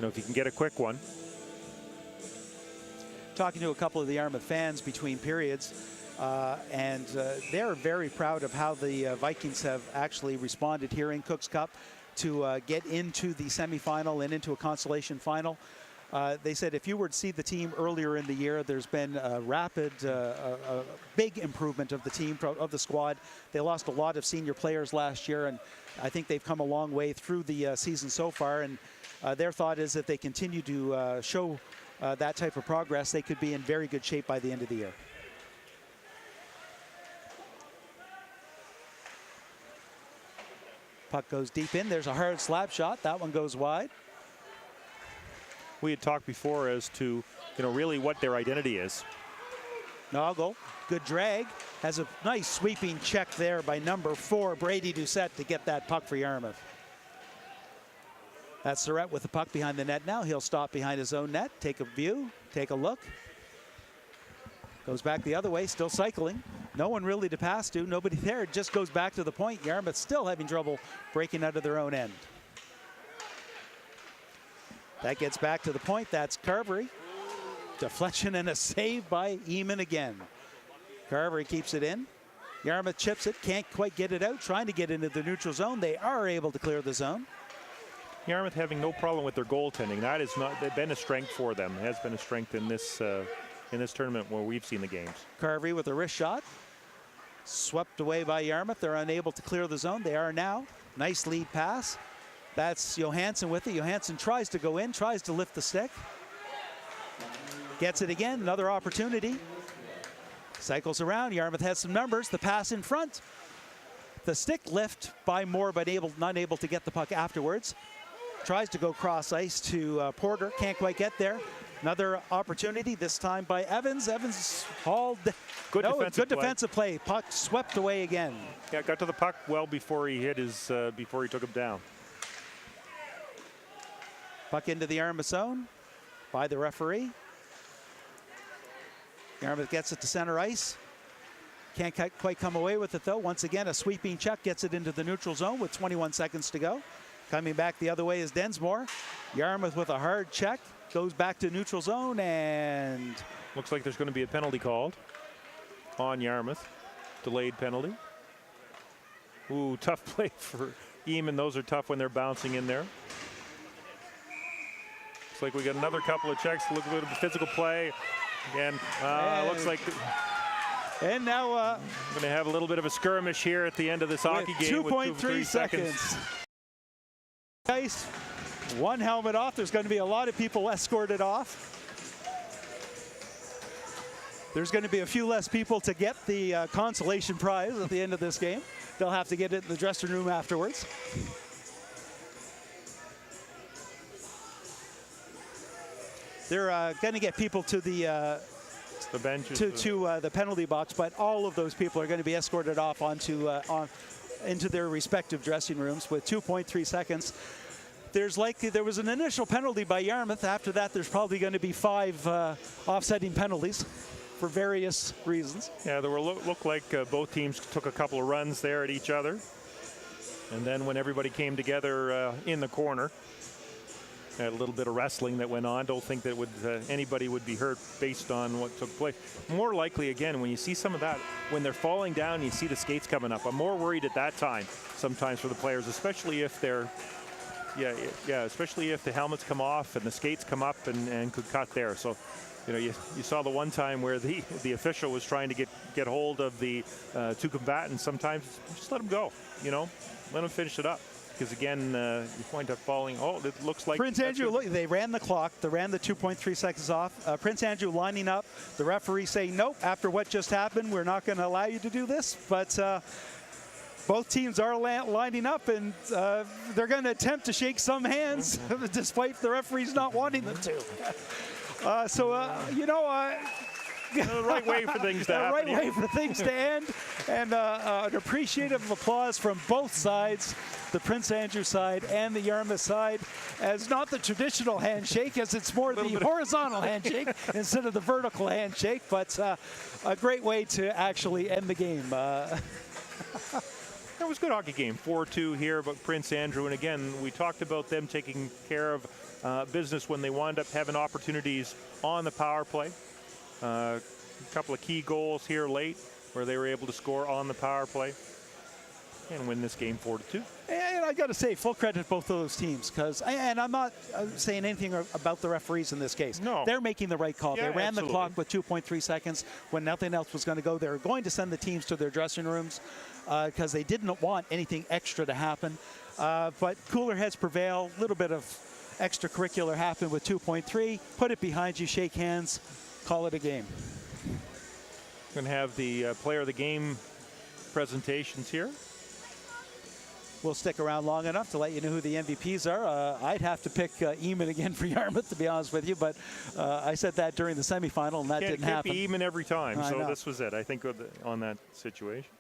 If you can get a quick one. Talking to a couple of the Yarmouth fans between periods, and they're very proud of how the Vikings have actually responded here in Cooks Cup to get into the semifinal and into a consolation final. They said if you were to see the team earlier in the year, there's been a rapid, big improvement of the team, of the squad. They lost a lot of senior players last year, and I think they've come a long way through the season so far. And their thought is if they continue to show that type of progress, they could be in very good shape by the end of the year. Puck goes deep in. There's a hard slap shot. That one goes wide. We had talked before as to, really what their identity is. Noggle, good drag. Has a nice sweeping check there by number 4, Brady Doucette, to get that puck for Yarmouth. That's Surratt with the puck behind the net now. He'll stop behind his own net, take a view, take a look. Goes back the other way, still cycling. No one really to pass to, nobody there. It just goes back to the point. Yarmouth still having trouble breaking out of their own end. That gets back to the point. That's Carvery. Deflection and a save by Eamon again. Carvery keeps it in. Yarmouth chips it, can't quite get it out, trying to get into the neutral zone. They are able to clear the zone. Yarmouth having no problem with their goaltending. That has not been a strength for them. It has been a strength in this tournament where we've seen the games. Carvery with a wrist shot. Swept away by Yarmouth. They're unable to clear the zone. They are now. Nice lead pass. That's Johansson with it. Johansson tries to go in, tries to lift the stick. Gets it again, another opportunity. Cycles around, Yarmouth has some numbers. The pass in front. The stick lift by Moore, but not able to get the puck afterwards. Tries to go cross ice to Porter, can't quite get there. Another opportunity, this time by Evans. Evans hauled. Good defensive play. Puck swept away again. Yeah, got to the puck well before he hit his, before he took him down. Puck into the Yarmouth zone by the referee. Yarmouth gets it to center ice. Can't quite come away with it though. Once again, a sweeping check gets it into the neutral zone with 21 seconds to go. Coming back the other way is Densmore. Yarmouth with a hard check. Goes back to neutral zone and... Looks like there's going to be a penalty called on Yarmouth. Delayed penalty. Ooh, tough play for Eamon. Those are tough when they're bouncing in there. Looks like we got another couple of checks. Look at the physical play. Again, looks like... And now we're going to have a little bit of a skirmish here at the end of this hockey game. 2.3 seconds. Ice, one helmet off. There's going to be a lot of people escorted off. There's going to be a few less people to get the consolation prize at the end of this game. They'll have to get it in the dressing room afterwards. They're going to get people to the benches, to the penalty box, but all of those people are going to be escorted off onto into their respective dressing rooms with 2.3 seconds. There was an initial penalty by Yarmouth. After that, there's probably going to be 5 offsetting penalties for various reasons. Yeah, there looked like both teams took a couple of runs there at each other, and then when everybody came together in the corner, a little bit of wrestling that went on. Don't think that anybody would be hurt based on what took place. More likely, again, when you see some of that, when they're falling down, you see the skates coming up. I'm more worried at that time sometimes for the players, especially if they're Yeah, especially if the helmets come off and the skates come up and could cut there. So, you saw the one time where the official was trying to get hold of the two combatants. Sometimes just let them go, let them finish it up. Because again, you wind up falling. Oh, it looks like Prince Andrew. Look, they ran the clock. They ran the 2.3 seconds off. Prince Andrew lining up. The referee saying, "Nope. After what just happened, we're not going to allow you to do this." But both teams are lining up, and they're going to attempt to shake some hands, despite the referees not wanting them to. the right way for things to happen. The right way for things to end, and an appreciative applause from both sides, the Prince Andrew side and the Yarmouth side, as not the traditional handshake, as it's more the horizontal handshake instead of the vertical handshake, but a great way to actually end the game. It was a good hockey game, 4-2 here, but Prince Andrew, and again, we talked about them taking care of business when they wound up having opportunities on the power play. A couple of key goals here late where they were able to score on the power play and win this game 4-2. And I got to say, full credit to both of those teams, and I'm not saying anything about the referees in this case. No. They're making the right call. Yeah, they ran absolutely. the clock with 2.3 seconds when nothing else was going to go. They were going to send the teams to their dressing rooms because they didn't want anything extra to happen. But cooler heads prevail. A little bit of extracurricular happened with 2.3. Put it behind you, shake hands, call it a game. Going to have the player of the game presentations here. We'll stick around long enough to let you know who the MVPs are. I'd have to pick Eamon again for Yarmouth, to be honest with you, but I said that during the semifinal, and that didn't happen. Can't be Eamon every time, I so know. this was it, I think, on that situation.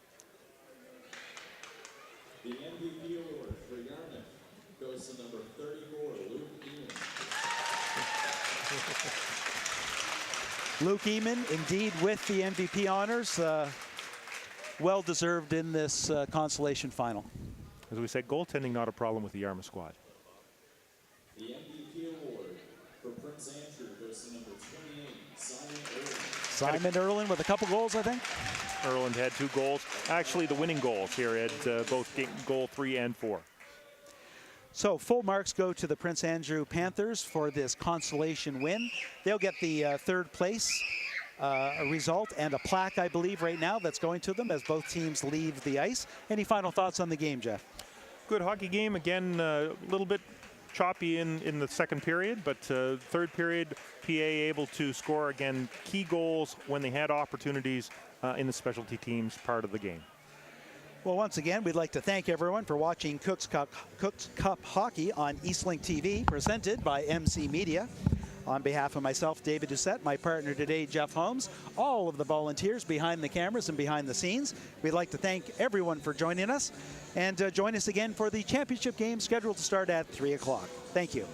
The MVP award for Yarmouth goes to number 34, Luke Eamon. Luke Eamon, indeed, with the MVP honors. Well deserved in this consolation final. As we said, goaltending not a problem with the Yarmouth squad. The MVP award for Prince Andrew goes to number 28, Simon Irwin. Simon Erlin with a couple goals, I think. Erland had 2 goals. Actually, the winning goals here at both goal 3 and 4. So full marks go to the Prince Andrew Panthers for this consolation win. They'll get the third place result and a plaque, I believe, right now that's going to them as both teams leave the ice. Any final thoughts on the game, Jeff? Good hockey game. Again, a little bit choppy in the second period, but third period, PA able to score, again, key goals when they had opportunities in the specialty teams part of the game. Well, once again, we'd like to thank everyone for watching Cook's Cup Hockey on Eastlink TV, presented by MC Media. On behalf of myself, David Doucette, my partner today, Jeff Holmes, all of the volunteers behind the cameras and behind the scenes, we'd like to thank everyone for joining us. And join us again for the championship game scheduled to start at 3 o'clock. Thank you.